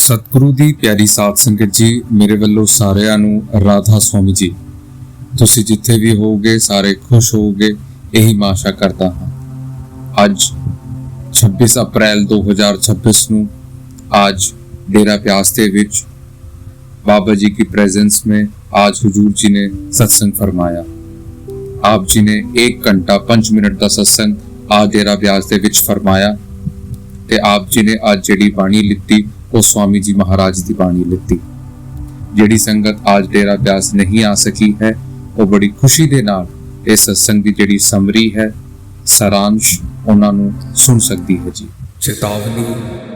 सतगुरु दी प्यारी साध संगत जी, मेरे ਵੱਲੋਂ ਸਾਰਿਆਂ ਨੂੰ ਰਾਧਾ स्वामी जी। ਤੁਸੀਂ ਜਿੱਥੇ ਵੀ ਹੋਵੋਗੇ ਸਾਰੇ ਖੁਸ਼ ਹੋਵੋਗੇ, ਇਹੀ ਮੈਂ ਆਸ਼ਾ ਕਰਦਾ ਹਾਂ। ਅੱਜ 26 ਅਪ੍ਰੈਲ 2026 ਨੂੰ आज डेरा ब्यास के विच बाबा जी की प्रेजेंस में आज हुजूर जी ने सत्संग फरमाया। आप जी ने 1 घंटा 5 मिनट का सत्संग आज डेरा ब्यास के विच फरमाया ते आप जी ने आज जिहड़ी बाणी लिती वो स्वामी जी महाराज की बाणी लिती। जिहड़ी संगत आज डेरा ब्यास नहीं आ सकी है वो बड़ी खुशी दे नाल इस सत्संग की जिहड़ी समरी है, सारांश उन्हां नूं सुन सकती है जी। चेतावनी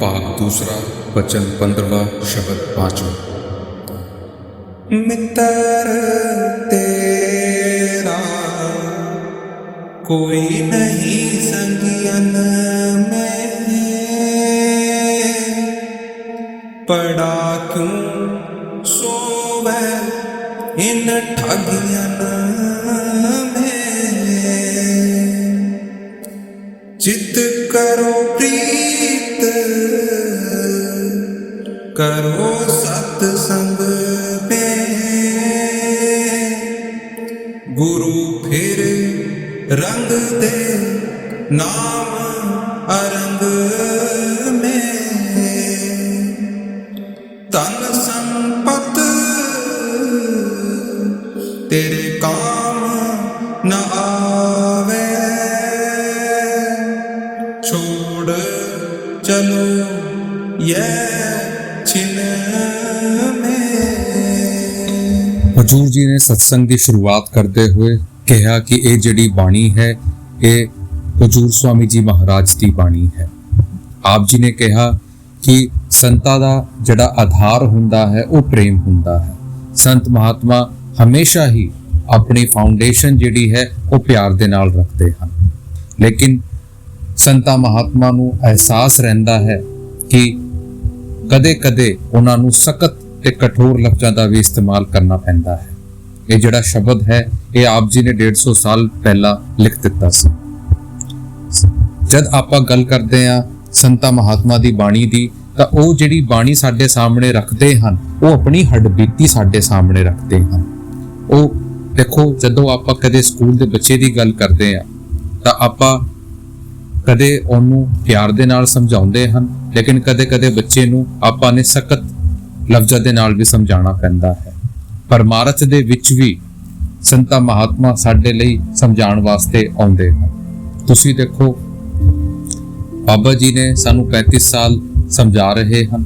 भाग दूसरा, वचन 15वां, शब्द 5वां। मित्र तेरा कोई नहीं संगियन में, पड़ा क्यों सोवे इन ठगियन में। चित करो प्रीत करो सत्संग में, गुरु फिर रंग दे नाम अरंग में। धन संपत तेरे काम न आवे, छोड़ चलो ये छिन में। हजूर जी ने सत्संग की शुरुआत करते हुए कहा कि ये जिहड़ी बाणी है ये हजूर स्वामी जी महाराज की बाणी है। आप जी ने कहा कि संतां दा जिहड़ा आधार हुंदा है वो प्रेम हुंदा है। संत महात्मा हमेशा ही अपनी फाउंडेशन जिहड़ी है वो प्यार दे नाल रखते हैं, लेकिन संतां महात्मा नूं एहसास रहिंदा है कि कदे कदे उन्हां नूं सख्त ते कठोर लफ्ज़ां दा भी इस्तेमाल करना पैंदा है। ये जिहड़ा शब्द है ये आप जी ने 150 साल पहला लिख दिता सी। जद आपां गल करदे हां संतां महात्मा दी बाणी दी तां ओह जिहड़ी बाणी साडे सामने रखदे हन वो अपनी हड्डबीती साडे सामने रखदे हन। ओह देखो, जदों आपां कदे स्कूल दे बच्चे दी गल करदे हां तां आपां कदे ਉਹਨੂੰ ਪਿਆਰ ਦੇ ਨਾਲ ਸਮਝਾਉਂਦੇ ਹਨ, ਲੇਕਿਨ ਕਦੇ ਕਦੇ ਬੱਚੇ ਨੂੰ ਆਪਾਂ ਨੇ ਸਖਤ ਲਫ਼ਜ਼ਾਂ ਦੇ ਨਾਲ ਵੀ ਸਮਝਾਉਣਾ ਪੈਂਦਾ ਹੈ। ਪਰਮਾਰਥ ਦੇ ਵਿੱਚ ਵੀ ਸੰਤਾਂ ਮਹਾਤਮਾ ਸਾਡੇ ਲਈ ਸਮਝਾਉਣ ਵਾਸਤੇ ਆਉਂਦੇ ਹਨ। ਤੁਸੀਂ ਦੇਖੋ, ਬਾਬਾ ਜੀ ਨੇ ਸਾਨੂੰ 35 ਸਾਲ ਸਮਝਾ ਰਹੇ ਹਨ,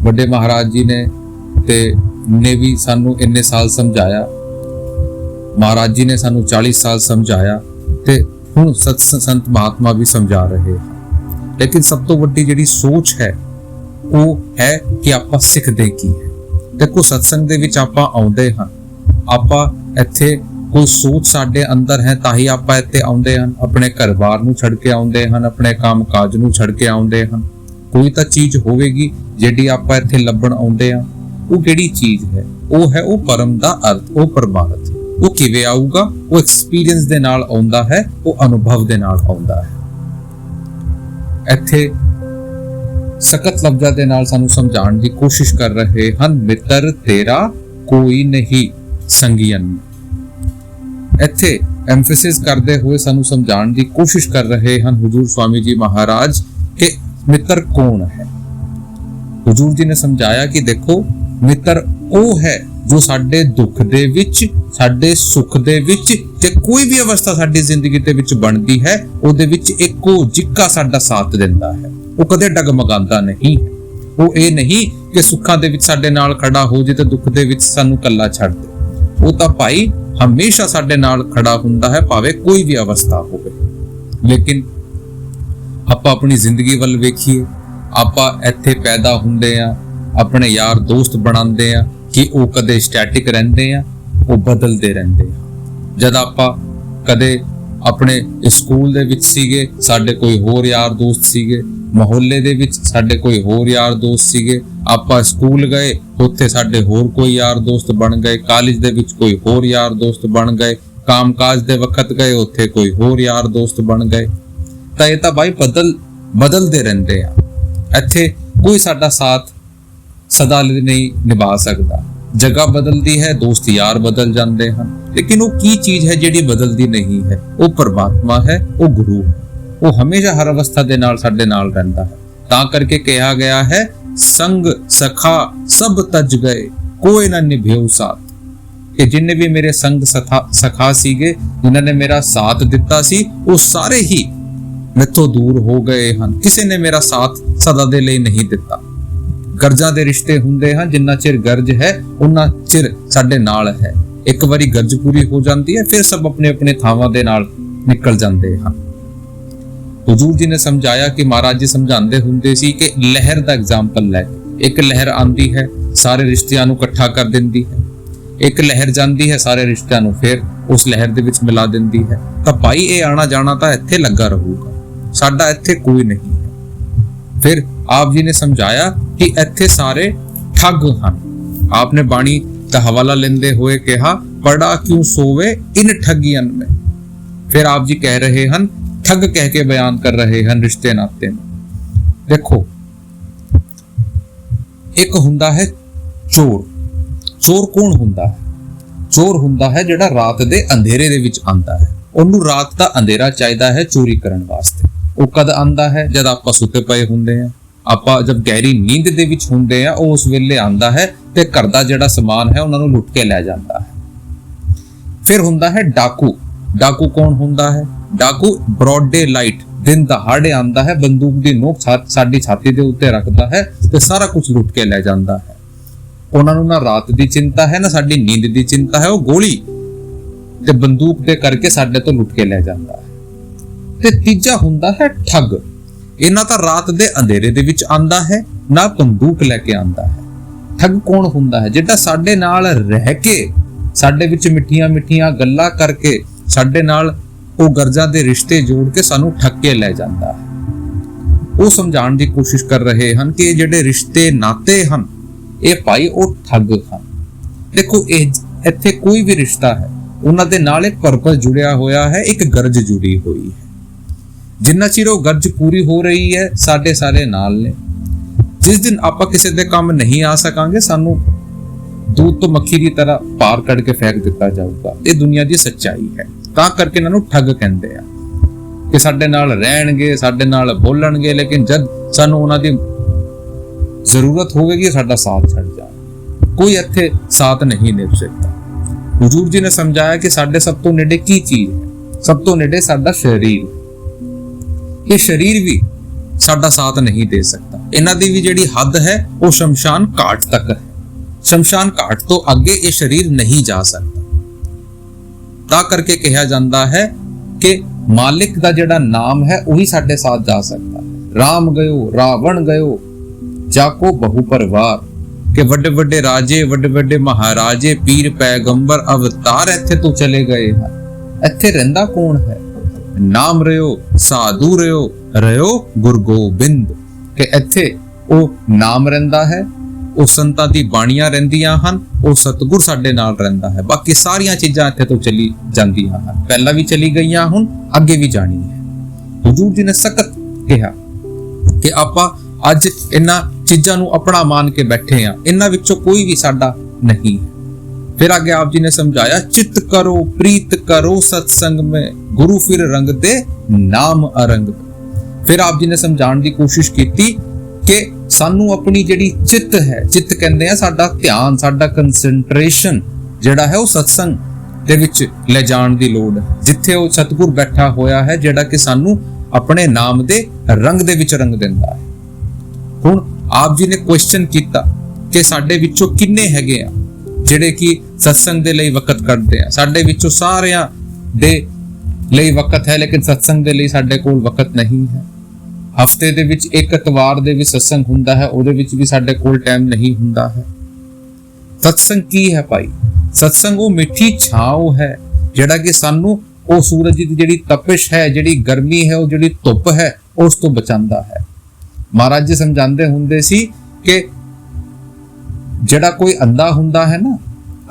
ਵੱਡੇ ਮਹਾਰਾਜ ਜੀ ਨੇ ਵੀ ਸਾਨੂੰ ਇੰਨੇ ਸਾਲ ਸਮਝਾਇਆ, ਮਹਾਰਾਜ ਜੀ ਨੇ ਸਾਨੂੰ 40 ਸਾਲ ਸਮਝਾਇਆ ਤੇ ਹੁਣ संत महात्मा भी समझा रहे हैं। लेकिन सब तो वड्डी जिहड़ी सोच है वो है कि आपां सिखदे की है। देखो, सत्संग दे विच आपां आउंदे हां, आपां इत्थे कोई सोच साडे अंदर है तां ही आपां इत्थे आउंदे हन। अपने घर-बार नूं छड़ के आउंदे हन, अपने काम काज नूं छड़ के आउंदे हन। कोई तां चीज होवेगी जिहड़ी आपां इत्थे लभण आउंदे हां। वो किहड़ी चीज है? वो है वो परम दा अर्थ, वो परमार्थ। वो किवें आऊगा? वो एक्सपीरियंस दे नाल आउंदा है, वो अनुभव दे नाल आउंदा है। इत्थे सख्त लफ्ज़ां दे नाल सानू समझाउण दी कोशिश कर रहे हन, मित्र तेरा कोई नहीं संगियन। इत्थे एम्फेसिस करदे हुए सानू समझाउण दी कोशिश कर रहे हन हुजूर स्वामी जी महाराज कि मित्र कौन है। हुजूर जी ने समझाया कि देखो, मित्र वो है जो साडे दुख दे विच, साडे सुख दे विच ते कोई भी अवस्था साडी जिंदगी दे विच बनदी है ओदे विच इक्को जिक्का साडा साथ दिंदा है। वो कदे डगमगांदा नहीं है। वो ये नहीं कि सुखां दे विच साडे नाल खड़ा हो जे ते दुख दे विच सानू कल्ला छड्ड दे। वो तां भाई हमेशा साडे नाल खड़ा हुंदा है, भावे कोई भी अवस्था होवे। लेकिन आपां अपनी जिंदगी वल वेखीए, आपां इत्थे पैदा हुंदे आ, अपने यार दोस्त बनांदे आ कि वो कदे स्टैटिक रहिंदे आ, वो बदलते रहंदे आ। जद आपां कदे अपने स्कूल दे विच सीगे, साडे कोई होर यार दोस्त सीगे, मोहल्ले दे विच साडे कोई होर यार दोस्त सीगे, आपां स्कूल गए उत्थे साडे होर कोई यार दोस्त बन गए, कॉलेज दे विच कोई होर यार दोस्त बन गए, काम काज दे वक्त गए उत्थे कोई होर यार दोस्त बन गए। तां इह तां भाई बदलते रहंदे आ। इत्थे कोई साडा साथ ਸਦਾ ਲਈ ਨਹੀਂ ਨਿਭਾ ਸਕਦਾ। ਜਗ੍ਹਾ ਬਦਲਦੀ ਹੈ, ਦੋਸਤ ਯਾਰ ਬਦਲ ਜਾਂਦੇ ਹਨ, ਲੇਕਿਨ ਉਹ ਕੀ ਚੀਜ਼ ਹੈ ਜਿਹੜੀ ਬਦਲਦੀ ਨਹੀਂ ਹੈ? ਉਹ ਪਰਮਾਤਮਾ ਹੈ, ਉਹ ਗੁਰੂ ਹੈ। ਉਹ ਹਮੇਸ਼ਾ ਹਰ ਅਵਸਥਾ ਦੇ ਨਾਲ ਸਾਡੇ ਨਾਲ ਰਹਿੰਦਾ ਹੈ। ਤਾਂ ਕਰਕੇ ਕਿਹਾ ਗਿਆ ਹੈ, ਸੰਗ ਸਖਾ ਸਭ ਤਜ ਗਏ, ਕੋਈ ਨਾ ਨਿਭਿਓ ਸਾਥ। ਕਿ ਜਿੰਨੇ ਵੀ ਮੇਰੇ ਸੰਗ ਸਖਾ ਸੀਗੇ, ਜਿਨ੍ਹਾਂ ਨੇ ਮੇਰਾ ਸਾਥ ਦਿੱਤਾ ਸੀ, ਉਹ ਸਾਰੇ ਹੀ ਮੈਥੋਂ ਦੂਰ ਹੋ ਗਏ ਹਨ। ਕਿਸੇ ਨੇ ਮੇਰਾ ਸਾਥ ਸਦਾ ਦੇ ਲਈ ਨਹੀਂ ਦਿੱਤਾ। ਗਰਜਾਂ ਦੇ ਰਿਸ਼ਤੇ ਹੁੰਦੇ ਹਨ, ਜਿੰਨਾ ਚਿਰ ਗਰਜ ਹੈ ਉਹਨਾਂ ਚਿਰ ਸਾਡੇ ਨਾਲ ਹੈ। ਇੱਕ ਵਾਰੀ ਗਰਜ ਪੂਰੀ ਹੋ ਜਾਂਦੀ ਹੈ, ਫਿਰ ਸਭ ਆਪਣੇ ਆਪਣੇ ਥਾਵਾਂ ਦੇ ਨਾਲ ਨਿਕਲ ਜਾਂਦੇ ਹਨ। ਹੁਜੂਰ ਜੀ ਨੇ ਸਮਝਾਇਆ ਕਿ ਮਹਾਰਾਜ ਜੀ ਸਮਝਾਉਂਦੇ ਹੁੰਦੇ ਸੀ ਕਿ ਲਹਿਰ ਦਾ ਐਗਜ਼ਾਮਪਲ ਲੈ ਕੇ, ਇੱਕ ਲਹਿਰ ਆਂਦੀ ਹੈ, ਸਾਰੇ ਰਿਸ਼ਤਿਆਂ ਨੂੰ ਇਕੱਠਾ ਕਰ ਦਿੰਦੀ ਹੈ। ਇੱਕ ਲਹਿਰ ਜਾਂਦੀ ਹੈ, ਸਾਰੇ ਰਿਸ਼ਤਿਆਂ ਨੂੰ ਫਿਰ ਉਸ ਲਹਿਰ ਦੇ ਵਿੱਚ ਮਿਲਾ ਦਿੰਦੀ ਹੈ। ਤਾਂ ਭਾਈ ਇਹ ਆਣਾ ਜਾਣਾ ਤਾਂ ਇੱਥੇ ਲੱਗਾ ਰਹੂਗਾ, ਸਾਡਾ ਇੱਥੇ ਕੋਈ ਨਹੀਂ ਹੈ। ਫਿਰ ਆਪ ਜੀ ਨੇ ਸਮਝਾਇਆ ਕਿ ਇੱਥੇ ਸਾਰੇ ਠੱਗ ਹਨ। ਆਪਨੇ ਬਾਣੀ ਦਾ ਹਵਾਲਾ ਲੈਂਦੇ ਹੋਏ ਕਿਹਾ, ਪੜਾ ਕਿਉਂ ਸੋਵੇ ਇਨ ਠੱਗੀਆਂ में। ਫਿਰ ਆਪ ਜੀ ਕਹਿ ਰਹੇ ਹਨ, ਠੱਗ ਕਹਿ ਕੇ ਬਿਆਨ ਕਰ ਰਹੇ ਹਨ ਰਿਸ਼ਤੇ ਨਾਤੇ ਨੂੰ। ਦੇਖੋ, ਇੱਕ ਹੁੰਦਾ ਹੈ ਚੋਰ। ਚੋਰ ਕੌਣ ਹੁੰਦਾ ਹੈ? ਚੋਰ ਹੁੰਦਾ ਹੈ ਜਿਹੜਾ ਰਾਤ ਦੇ ਅੰਧੇਰੇ ਦੇ ਵਿੱਚ ਆਂਦਾ ਹੈ। ਉਹਨੂੰ ਰਾਤ ਦਾ ਅੰਧੇਰਾ ਚਾਹੀਦਾ ਹੈ ਚੋਰੀ ਕਰਨ ਵਾਸਤੇ। ਉਹ ਕਦ ਆਂਦਾ ਹੈ? ਜਦ ਆਪਾਂ ਸੁੱਤੇ ਪਏ ਹੁੰਦੇ ਆ, ਆਪਾਂ ਜਦ ਗਹਿਰੀ ਨੀਂਦ ਦੇ ਵਿੱਚ ਹੁੰਦੇ ਆ, ਉਹ ਉਸ ਵੇਲੇ ਆਂਦਾ ਹੈ ਤੇ ਘਰ ਦਾ ਜਿਹੜਾ ਸਮਾਨ ਹੈ ਉਹਨਾਂ ਨੂੰ ਲੁੱਟ ਕੇ ਲੈ ਜਾਂਦਾ ਹੈ। ਫਿਰ ਹੁੰਦਾ ਹੈ ਡਾਕੂ। ਡਾਕੂ ਕੌਣ ਹੁੰਦਾ ਹੈ? ਡਾਕੂ ਬ੍ਰੌਡ ਡੇ ਲਾਈਟ, ਦਿਨ ਦਹਾੜੇ ਆਂਦਾ ਹੈ, ਬੰਦੂਕ ਦੀ ਨੋਕ ਸਾਡੀ ਛਾਤੀ ਦੇ ਉੱਤੇ ਰੱਖਦਾ ਹੈ ਤੇ ਸਾਰਾ ਕੁਝ ਲੁੱਟ ਕੇ ਲੈ ਜਾਂਦਾ ਹੈ। ਉਹਨਾਂ ਨੂੰ ਨਾ ਰਾਤ ਦੀ ਚਿੰਤਾ ਹੈ, ਨਾ ਸਾਡੀ ਨੀਂਦ ਦੀ ਚਿੰਤਾ ਹੈ। ਉਹ ਗੋਲੀ ਤੇ ਬੰਦੂਕ ਦੇ ਕਰਕੇ ਸਾਡੇ ਤੋਂ ਲੁੱਟ ਕੇ ਲੈ ਜਾਂਦਾ ਹੈ। ਤੇ ਤੀਜਾ ਹੁੰਦਾ ਹੈ ਠੱਗ। ਇਹਨਾਂ ਤਾਂ ਰਾਤ ਦੇ ਅੰਧੇਰੇ ਦੇ ਵਿੱਚ ਆਂਦਾ ਹੈ, ਨਾ ਬੰਦੂਕ ਲੈ ਕੇ ਆਂਦਾ ਹੈ। ਠੱਗ ਕੌਣ ਹੁੰਦਾ ਹੈ? ਜਿਹੜਾ ਸਾਡੇ ਨਾਲ ਰਹਿ ਕੇ, ਸਾਡੇ ਵਿੱਚ ਮਿੱਠੀਆਂ ਮਿੱਠੀਆਂ ਗੱਲਾਂ ਕਰਕੇ, ਸਾਡੇ ਨਾਲ ਉਹ ਗਰਜਾਂ ਦੇ ਰਿਸ਼ਤੇ ਜੋੜ ਕੇ ਸਾਨੂੰ ਠੱਗ ਕੇ ਲੈ ਜਾਂਦਾ ਹੈ। ਉਹ ਸਮਝਾਉਣ ਦੀ ਕੋਸ਼ਿਸ਼ ਕਰ ਰਹੇ ਹਨ ਕਿ ਇਹ ਜਿਹੜੇ ਰਿਸ਼ਤੇ ਨਾਤੇ ਹਨ, ਇਹ ਭਾਈ ਉਹ ਠੱਗ ਹਨ। ਦੇਖੋ, ਇਹ ਇੱਥੇ ਕੋਈ ਵੀ ਰਿਸ਼ਤਾ ਹੈ, ਉਹਨਾਂ ਦੇ ਨਾਲ ਇੱਕ ਪਰਪਸ ਜੁੜਿਆ ਹੋਇਆ ਹੈ, ਇੱਕ ਗਰਜ ਜੁੜੀ ਹੋਈ ਹੈ। ਜਿੰਨਾ ਚਿਰ ਉਹ ਗਰਜ ਪੂਰੀ ਹੋ ਰਹੀ ਹੈ, ਸਾਡੇ ਸਾਰੇ ਨਾਲ ਨੇ। ਜਿਸ ਦਿਨ ਆਪਾਂ ਕਿਸੇ ਦੇ ਕੰਮ ਨਹੀਂ ਆ ਸਕਾਂਗੇ, ਸਾਨੂੰ ਦੂਧ ਤੋਂ ਮੱਖੀ ਦੀ ਤਰ੍ਹਾਂ ਪਾਰ ਕੱਢ ਕੇ ਫੈਂਕ ਦਿੱਤਾ ਜਾਊਗਾ। ਇਹ ਦੁਨੀਆ ਦੀ ਸੱਚਾਈ ਹੈ। ਤਾਂ ਕਰਕੇ ਇਹਨਾਂ ਨੂੰ ਠੱਗ ਕਹਿੰਦੇ ਆ ਕਿ ਸਾਡੇ ਨਾਲ ਰਹਿਣਗੇ, ਸਾਡੇ ਨਾਲ ਬੋਲਣਗੇ, ਲੇਕਿਨ ਜਦ ਸਾਨੂੰ ਉਹਨਾਂ ਦੀ ਜ਼ਰੂਰਤ ਹੋਵੇਗੀ ਸਾਡਾ ਸਾਥ ਛੱਡ ਜਾਣ। ਕੋਈ ਇੱਥੇ ਸਾਥ ਨਹੀਂ ਨਿਭ ਸਕਦਾ। ਹੁਜੂਰ ਜੀ ਨੇ ਸਮਝਾਇਆ ਕਿ ਸਾਡੇ ਸਭ ਤੋਂ ਨੇੜੇ ਕੀ ਚੀਜ਼ ਹੈ? ਸਭ ਤੋਂ ਨੇੜੇ ਸਾਡਾ ਸਰੀਰ। ਇਹ ਸਰੀਰ ਵੀ ਸਾਡਾ ਸਾਥ ਨਹੀਂ ਦੇ ਸਕਦਾ। ਇਹਨਾਂ ਦੀ ਵੀ ਜਿਹੜੀ ਹੱਦ ਹੈ ਉਹ ਸ਼ਮਸ਼ਾਨ ਘਾਟ ਤੱਕ ਹੈ। ਸ਼ਮਸ਼ਾਨ ਘਾਟ ਤੋਂ ਅੱਗੇ ਇਹ ਸਰੀਰ ਨਹੀਂ ਜਾ ਸਕਦਾ। ਤਾਂ ਕਰਕੇ ਕਿਹਾ ਜਾਂਦਾ ਹੈ ਕਿ ਮਾਲਿਕ ਦਾ ਜਿਹੜਾ ਨਾਮ ਹੈ ਉਹੀ ਸਾਡੇ ਸਾਥ ਜਾ ਸਕਦਾ ਹੈ। ਰਾਮ ਗਇਓ, ਰਾਵਣ ਗਇਓ, ਜਾਕੋ ਬਹੁ ਪਰਿਵਾਰ। ਕਿ ਵੱਡੇ ਵੱਡੇ ਰਾਜੇ, ਵੱਡੇ ਵੱਡੇ ਮਹਾਰਾਜੇ, ਪੀਰ ਪੈਗੰਬਰ ਅਵਤਾਰ ਇੱਥੇ ਤੋਂ ਚਲੇ ਗਏ ਹਨ। ਇੱਥੇ ਰਹਿੰਦਾ ਕੌਣ ਹੈ? ਨਾਮ ਰਿਓ, ਸਾਧੂ ਰਿਓ, ਰਿਓ ਗੁਰੂ ਗੋਬਿੰਦ। ਕਿ ਇੱਥੇ ਉਹ ਨਾਮ ਰਹਿੰਦਾ ਹੈ, ਉਹ ਸੰਤਾਂ ਦੀ ਬਾਣੀਆਂ ਰਹਿੰਦੀਆਂ ਹਨ, ਉਹ ਸਤਿਗੁਰ ਸਾਡੇ ਨਾਲ ਰਹਿੰਦਾ ਹੈ। ਬਾਕੀ ਸਾਰੀਆਂ ਚੀਜ਼ਾਂ ਇੱਥੇ ਤੋਂ ਚਲੀ ਜਾਂਦੀਆਂ ਹਨ, ਪਹਿਲਾਂ ਵੀ ਚਲੀ ਗਈਆਂ, ਹੁਣ ਅੱਗੇ ਵੀ ਜਾਣੀ ਹੈ। ਹੁਜੂਰ ਜੀ ਨੇ ਸਖਤ ਕਿਹਾ ਕਿ ਆਪਾਂ ਅੱਜ ਇਹਨਾਂ ਚੀਜ਼ਾਂ ਨੂੰ ਆਪਣਾ ਮੰਨ ਕੇ ਬੈਠੇ ਆ, ਇਹਨਾਂ ਵਿੱਚੋਂ ਕੋਈ ਵੀ ਸਾਡਾ ਨਹੀਂ। फिर आगे आप जी ने समझाया, चित करो प्रीत करो सत्संग में, गुरु फिर रंग दे नाम अरंग। फिर आप जी ने समझाने की कोशिश की कि सानू अपनी जिहड़ी चित है, चित कहंदे आ साडा ध्यान, साडा कंसंट्रेशन जिहड़ा है वो सत्संग दे विच ले जाण दी लोड़ है, जिथे वो सतगुर बैठा होया है जिहड़ा कि सानू अपने नाम दे रंग दे विच रंग दिंदा है। हुण आप जी ने क्वेश्चन कीता कि साडे विचों किन्ने हैगे आ ਜਿਹੜੇ ਕਿ सत्संग ਦੇ ਲਈ ਵਕਤ ਕੱਢਦੇ ਆ। ਸਾਡੇ ਵਿੱਚੋਂ ਸਾਰਿਆਂ ਦੇ ਲਈ ਵਕਤ ਹੈ, ਲੇਕਿਨ सत्संग ਦੇ ਲਈ ਸਾਡੇ ਕੋਲ ਵਕਤ ਨਹੀਂ ਹੈ। ਹਫਤੇ ਦੇ ਵਿੱਚ ਇੱਕ ਇਤਵਾਰ ਦੇ ਵੀ सत्संग ਹੁੰਦਾ ਹੈ, ਉਹਦੇ ਵਿੱਚ ਵੀ ਸਾਡੇ ਕੋਲ ਟਾਈਮ ਨਹੀਂ ਹੁੰਦਾ ਹੈ। सत्संग ਕੀ ਹੈ ਭਾਈ? सत्संग ਉਹ ਮਿੱਠੀ ਛਾਂ ਹੈ ਜਿਹੜਾ ਕਿ ਸਾਨੂੰ ਉਹ ਸੂਰਜ ਦੀ ਜਿਹੜੀ ਤਪਸ਼ ਹੈ, ਜਿਹੜੀ ਗਰਮੀ ਹੈ, ਉਹ ਜਿਹੜੀ ਧੁੱਪ ਹੈ, ਉਸ ਤੋਂ ਬਚਾਉਂਦਾ ਹੈ। ਮਹਾਰਾਜ ਜੀ ਸਮਝਾਉਂਦੇ ਹੁੰਦੇ ਸੀ ਕਿ ਜਿਹੜਾ ਕੋਈ ਅੰਧਾ ਹੁੰਦਾ ਹੈ ਨਾ,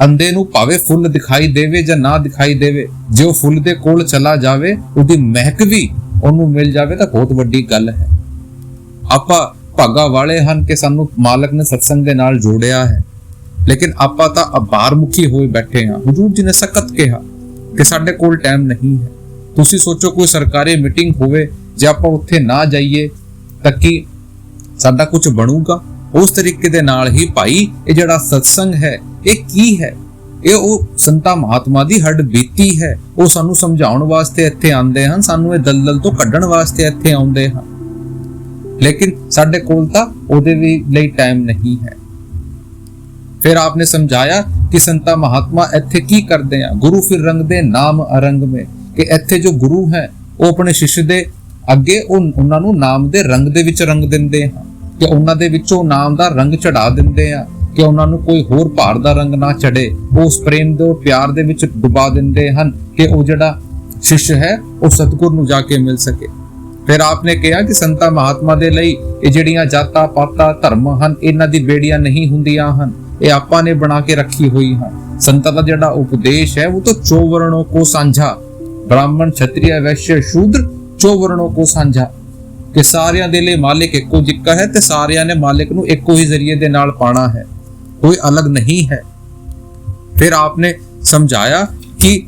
ਅੰਧੇ ਨੂੰ ਭਾਵੇਂ ਫੁੱਲ ਦਿਖਾਈ ਦੇਵੇ ਜਾਂ ਨਾ ਦਿਖਾਈ ਦੇਵੇ, ਜੇ ਉਹ ਫੁੱਲ ਦੇ ਕੋਲ ਚਲਾ ਜਾਵੇ, ਉਹਦੀ ਮਹਿਕ ਵੀ ਉਹਨੂੰ ਮਿਲ ਜਾਵੇ ਤਾਂ ਬਹੁਤ ਵੱਡੀ ਗੱਲ ਹੈ। ਆਪਾਂ ਭਾਗਾ ਵਾਲੇ ਹਨ ਕਿ ਸਾਨੂੰ ਮਾਲਕ ਨੇ ਸਤਸੰਗ ਦੇ ਨਾਲ ਜੋੜਿਆ ਹੈ। ਲੇਕਿਨ ਆਪਾਂ ਤਾਂ ਅਬਾਰਮੁਖੀ ਹੋਏ ਬੈਠੇ ਹਾਂ। ਹਜ਼ੂਰ ਜੀ ਨੇ ਸਖਤ ਕਿਹਾ ਕਿ ਸਾਡੇ ਕੋਲ ਟਾਈਮ ਨਹੀਂ ਹੈ। ਤੁਸੀਂ ਸੋਚੋ ਕੋਈ ਸਰਕਾਰੀ ਮੀਟਿੰਗ ਹੋਵੇ, ਜੇ ਆਪਾਂ ਉੱਥੇ ਨਾ ਜਾਈਏ ਤਾਂ ਕੀ ਸਾਡਾ ਕੁਝ ਬਣੂਗਾ? ਉਸ ਤਰੀਕੇ ਦੇ ਨਾਲ ਹੀ ਭਾਈ ਇਹ ਜਿਹੜਾ ਸਤਸੰਗ ਹੈ ਇਹ ਕੀ ਹੈ? ਇਹ ਉਹ ਸੰਤਾਂ ਮਹਾਤਮਾ ਦੀ ਹੱਡ ਬੀਤੀ ਹੈ। ਉਹ ਸਾਨੂੰ ਸਮਝਾਉਣ ਵਾਸਤੇ ਇੱਥੇ ਆਉਂਦੇ ਹਨ, ਸਾਨੂੰ ਇਹ ਦਲਦਲ ਤੋਂ ਕੱਢਣ ਵਾਸਤੇ ਇੱਥੇ ਆਉਂਦੇ ਹਨ। ਲੇਕਿਨ ਸਾਡੇ ਕੋਲ ਤਾਂ ਉਹਦੇ ਵੀ ਲਈ ਟਾਈਮ ਨਹੀਂ ਹੈ। ਫਿਰ ਆਪਨੇ ਸਮਝਾਇਆ ਕਿ ਸੰਤਾਂ ਮਹਾਤਮਾ ਇੱਥੇ ਕੀ ਕਰਦੇ ਆ। ਗੁਰੂ ਫਿਰ ਰੰਗ ਦੇ ਨਾਮ ਅਰੰਗ ਮੇ, ਕਿ ਇੱਥੇ ਜੋ ਗੁਰੂ ਹੈ ਉਹ ਆਪਣੇ ਸ਼ਿਸ਼ ਦੇ ਅੱਗੇ ਉਹਨਾਂ ਨੂੰ ਨਾਮ ਦੇ ਰੰਗ ਦੇ ਵਿੱਚ ਰੰਗ ਦਿੰਦੇ ਹਨ, ਕਿ ਉਹਨਾਂ ਦੇ ਵਿੱਚੋਂ ਨਾਮ ਦਾ ਰੰਗ ਚੜਾ ਦਿੰਦੇ ਆ, ਕਿ ਉਹਨਾਂ ਨੂੰ ਕੋਈ ਹੋਰ ਭਾਰ ਦਾ ਰੰਗ ਨਾ ਚੜੇ। ਉਸ ਪ੍ਰੇਮ ਦੇ ਪਿਆਰ ਦੇ ਵਿੱਚ ਡੁਬਾ ਦਿੰਦੇ ਹਨ ਕਿ ਉਹ ਜਿਹੜਾ ਸ਼ਿਸ਼ ਹੈ ਉਹ ਸਤਿਗੁਰ ਨੂੰ ਜਾ ਕੇ ਮਿਲ ਸਕੇ। ਫਿਰ ਆਪਨੇ ਕਿਹਾ ਕਿ ਸੰਤਾਂ ਮਹਾਤਮਾ ਦੇ ਲਈ ਇਹ ਜਿਹੜੀਆਂ ਜਾਤਾਂ ਪਾਤਾਂ ਧਰਮ ਹਨ, ਇਹਨਾਂ ਦੀ ਬੇੜੀਆਂ ਨਹੀਂ ਹੁੰਦੀਆਂ ਹਨ, ਇਹ ਆਪਾਂ ਨੇ ਬਣਾ ਕੇ ਰੱਖੀ ਹੋਈ ਹਨ। ਸੰਤਾਂ ਦਾ ਜਿਹੜਾ ਉਪਦੇਸ਼ ਹੈ ਉਹ ਤਾਂ ਚੌਵਰਣੋਂ ਕੋ ਸਾਂਝਾ, ਬ੍ਰਾਹਮਣ ਛਤਰੀਆ ਵੈਸ਼ਯ ਸ਼ੂਦਰ ਚੌਵਰਣੋਂ ਕੋ ਸਾਂਝਾ, ਕਿ ਸਾਰਿਆਂ ਦੇ ਲਈ ਮਾਲਿਕ ਇੱਕੋ ਜਿੱਕਾ ਹੈ ਤੇ ਸਾਰਿਆਂ ਨੇ ਮਾਲਿਕ ਨੂੰ ਇੱਕੋ ਹੀ ਜ਼ਰੀਏ ਦੇ ਨਾਲ ਪਾਣਾ ਹੈ, ਕੋਈ ਅਲੱਗ ਨਹੀਂ ਹੈ। ਫਿਰ ਆਪਨੇ ਸਮਝਾਇਆ ਕਿ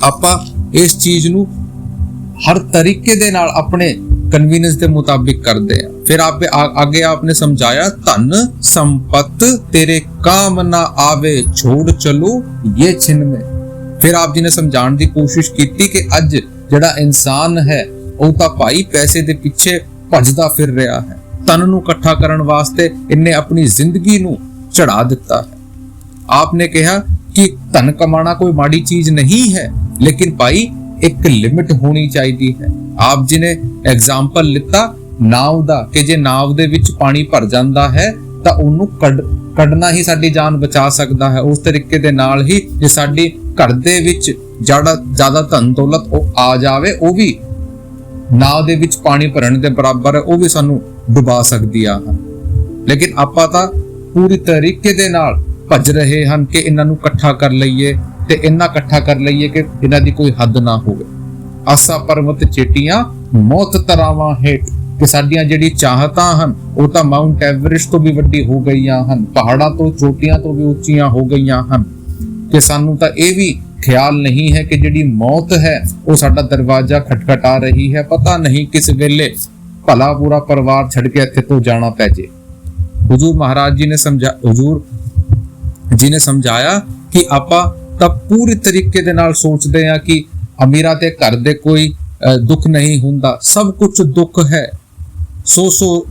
ਆਪਾਂ ਇਸ ਚੀਜ਼ ਨੂੰ ਹਰ ਤਰੀਕੇ ਦੇ ਨਾਲ ਆਪਣੇ ਕਨਵੀਨੀਅੰਸ ਦੇ ਮੁਤਾਬਿਕ ਕਰਦੇ ਆ। ਫਿਰ ਅੱਗੇ ਆਪਨੇ ਸਮਝਾਇਆ ਧਨ ਸੰਪਤ ਤੇਰੇ ਕਾਮ ਨਾ ਆਵੇ, ਛੋੜ ਚਲੋ ਇਹ ਛਿਨ ਮੇ। ਫਿਰ ਆਪ ਜੀ ਨੇ ਸਮਝਾਉਣ ਦੀ ਕੋਸ਼ਿਸ਼ ਕੀਤੀ ਕਿ ਅੱਜ ਜਿਹੜਾ ਇਨਸਾਨ ਹੈ ਉਹ ਤਾਂ ਭਾਈ ਪੈਸੇ ਦੇ ਪਿੱਛੇ ਭੱਜਦਾ ਫਿਰ ਰਿਹਾ ਹੈ। ਧਨ ਨੂੰ ਇਕੱਠਾ ਕਰਨ ਵਾਸਤੇ ਇਹਨੇ ਆਪਣੀ ਜ਼ਿੰਦਗੀ ਨੂੰ ਚੜਾ ਦਿੱਤਾ ਹੈ। ਆਪਨੇ ਕਿਹਾ ਕਿ ਧਨ ਕਮਾਣਾ ਕੋਈ ਮਾੜੀ ਚੀਜ਼ ਨਹੀਂ ਹੈ, ਲੇਕਿਨ ਭਾਈ ਇੱਕ ਲਿਮਿਟ ਹੋਣੀ ਚਾਹੀਦੀ ਹੈ। ਆਪ ਜੀ ਨੇ ਐਗਜ਼ਾਮਪਲ ਲਿੱਤਾ ਨਾਵ ਦਾ, ਕਿ ਜੇ ਨਾਵ ਦੇ ਵਿੱਚ ਪਾਣੀ ਭਰ ਜਾਂਦਾ ਹੈ ਤਾਂ ਉਹਨੂੰ ਕੱਢਣਾ ਹੀ ਸਾਡੀ ਜਾਨ ਬਚਾ ਸਕਦਾ ਹੈ। ਉਸ ਤਰੀਕੇ ਦੇ ਨਾਲ ਹੀ ਜੇ ਸਾਡੀ ਘਰ ਦੇ ਵਿੱਚ ਜ਼ਿਆਦਾ ਧਨ ਦੌਲਤ ਉਹ ਆ ਜਾਵੇ, ਉਹ ਵੀ ਨਾਵ ਦੇ ਵਿੱਚ ਪਾਣੀ ਭਰਨ ਦੇ ਬਰਾਬਰ ਹੈ, ਉਹ ਵੀ ਸਾਨੂੰ ਡੁਬਾ ਸਕਦੀ ਆ। ਲੇਕਿਨ ਆਪਾਂ ਤਾਂ ਪੂਰੀ ਤਰੀਕੇ ਦੇ ਨਾਲ ਭੱਜ ਰਹੇ ਹਨ ਕਿ ਇਹਨਾਂ ਨੂੰ ਇਕੱਠਾ ਕਰ ਲਈਏ ਤੇ ਇੰਨਾ ਇਕੱਠਾ ਕਰ ਲਈਏ ਕਿ ਇਹਨਾਂ ਦੀ ਕੋਈ ਹੱਦ ਨਾ ਹੋਵੇ। ਆਸਾ ਪਰਵਤ ਚੇਟੀਆਂ ਮੌਤ ਤਰਾਵਾਂ ਹੇਠ, ਕਿ ਸਾਡੀਆਂ ਜਿਹੜੀ ਚਾਹਤਾਂ ਹਨ ਉਹ ਤਾਂ ਮਾਊਂਟ ਐਵਰੈਸਟ ਤੋਂ ਵੀ ਵੱਡੀ ਹੋ ਗਈਆਂ ਹਨ, ਪਹਾੜਾਂ ਤੋਂ ਚੋਟੀਆਂ ਤੋਂ ਵੀ ਉੱਚੀਆਂ ਹੋ ਗਈਆਂ ਹਨ, ਕਿ ਸਾਨੂੰ ਤਾਂ ਇਹ ਵੀ ਖਿਆਲ ਨਹੀਂ ਹੈ ਕਿ ਜਿਹੜੀ ਮੌਤ ਹੈ ਉਹ ਸਾਡਾ ਦਰਵਾਜ਼ਾ ਖਟਖਟਾ ਰਹੀ ਹੈ। ਪਤਾ ਨਹੀਂ ਕਿਸ ਵੇਲੇ ਭਲਾ ਪੂਰਾ ਪਰਿਵਾਰ ਛੱਡ ਕੇ ਇੱਥੇ ਤੋਂ ਜਾਣਾ ਪੈ ਜੇ। ਹੁਜ਼ੂਰ ਮਹਾਰਾਜ ਜੀ ਨੇ ਸਮਝਾਇਆ ਕਿ ਆਪਾਂ ਤਾਂ ਪੂਰੀ ਤਰੀਕੇ ਦੇ ਨਾਲ ਸੋਚਦੇ ਹਾਂ ਕਿ ਅਮੀਰਾਂ ਦੇ ਘਰ ਦੇ ਕੋਈ ਦੁੱਖ ਨਹੀਂ ਹੁੰਦਾ, ਸਭ ਕੁਝ ਦੁੱਖ ਹੈ। ਸੋ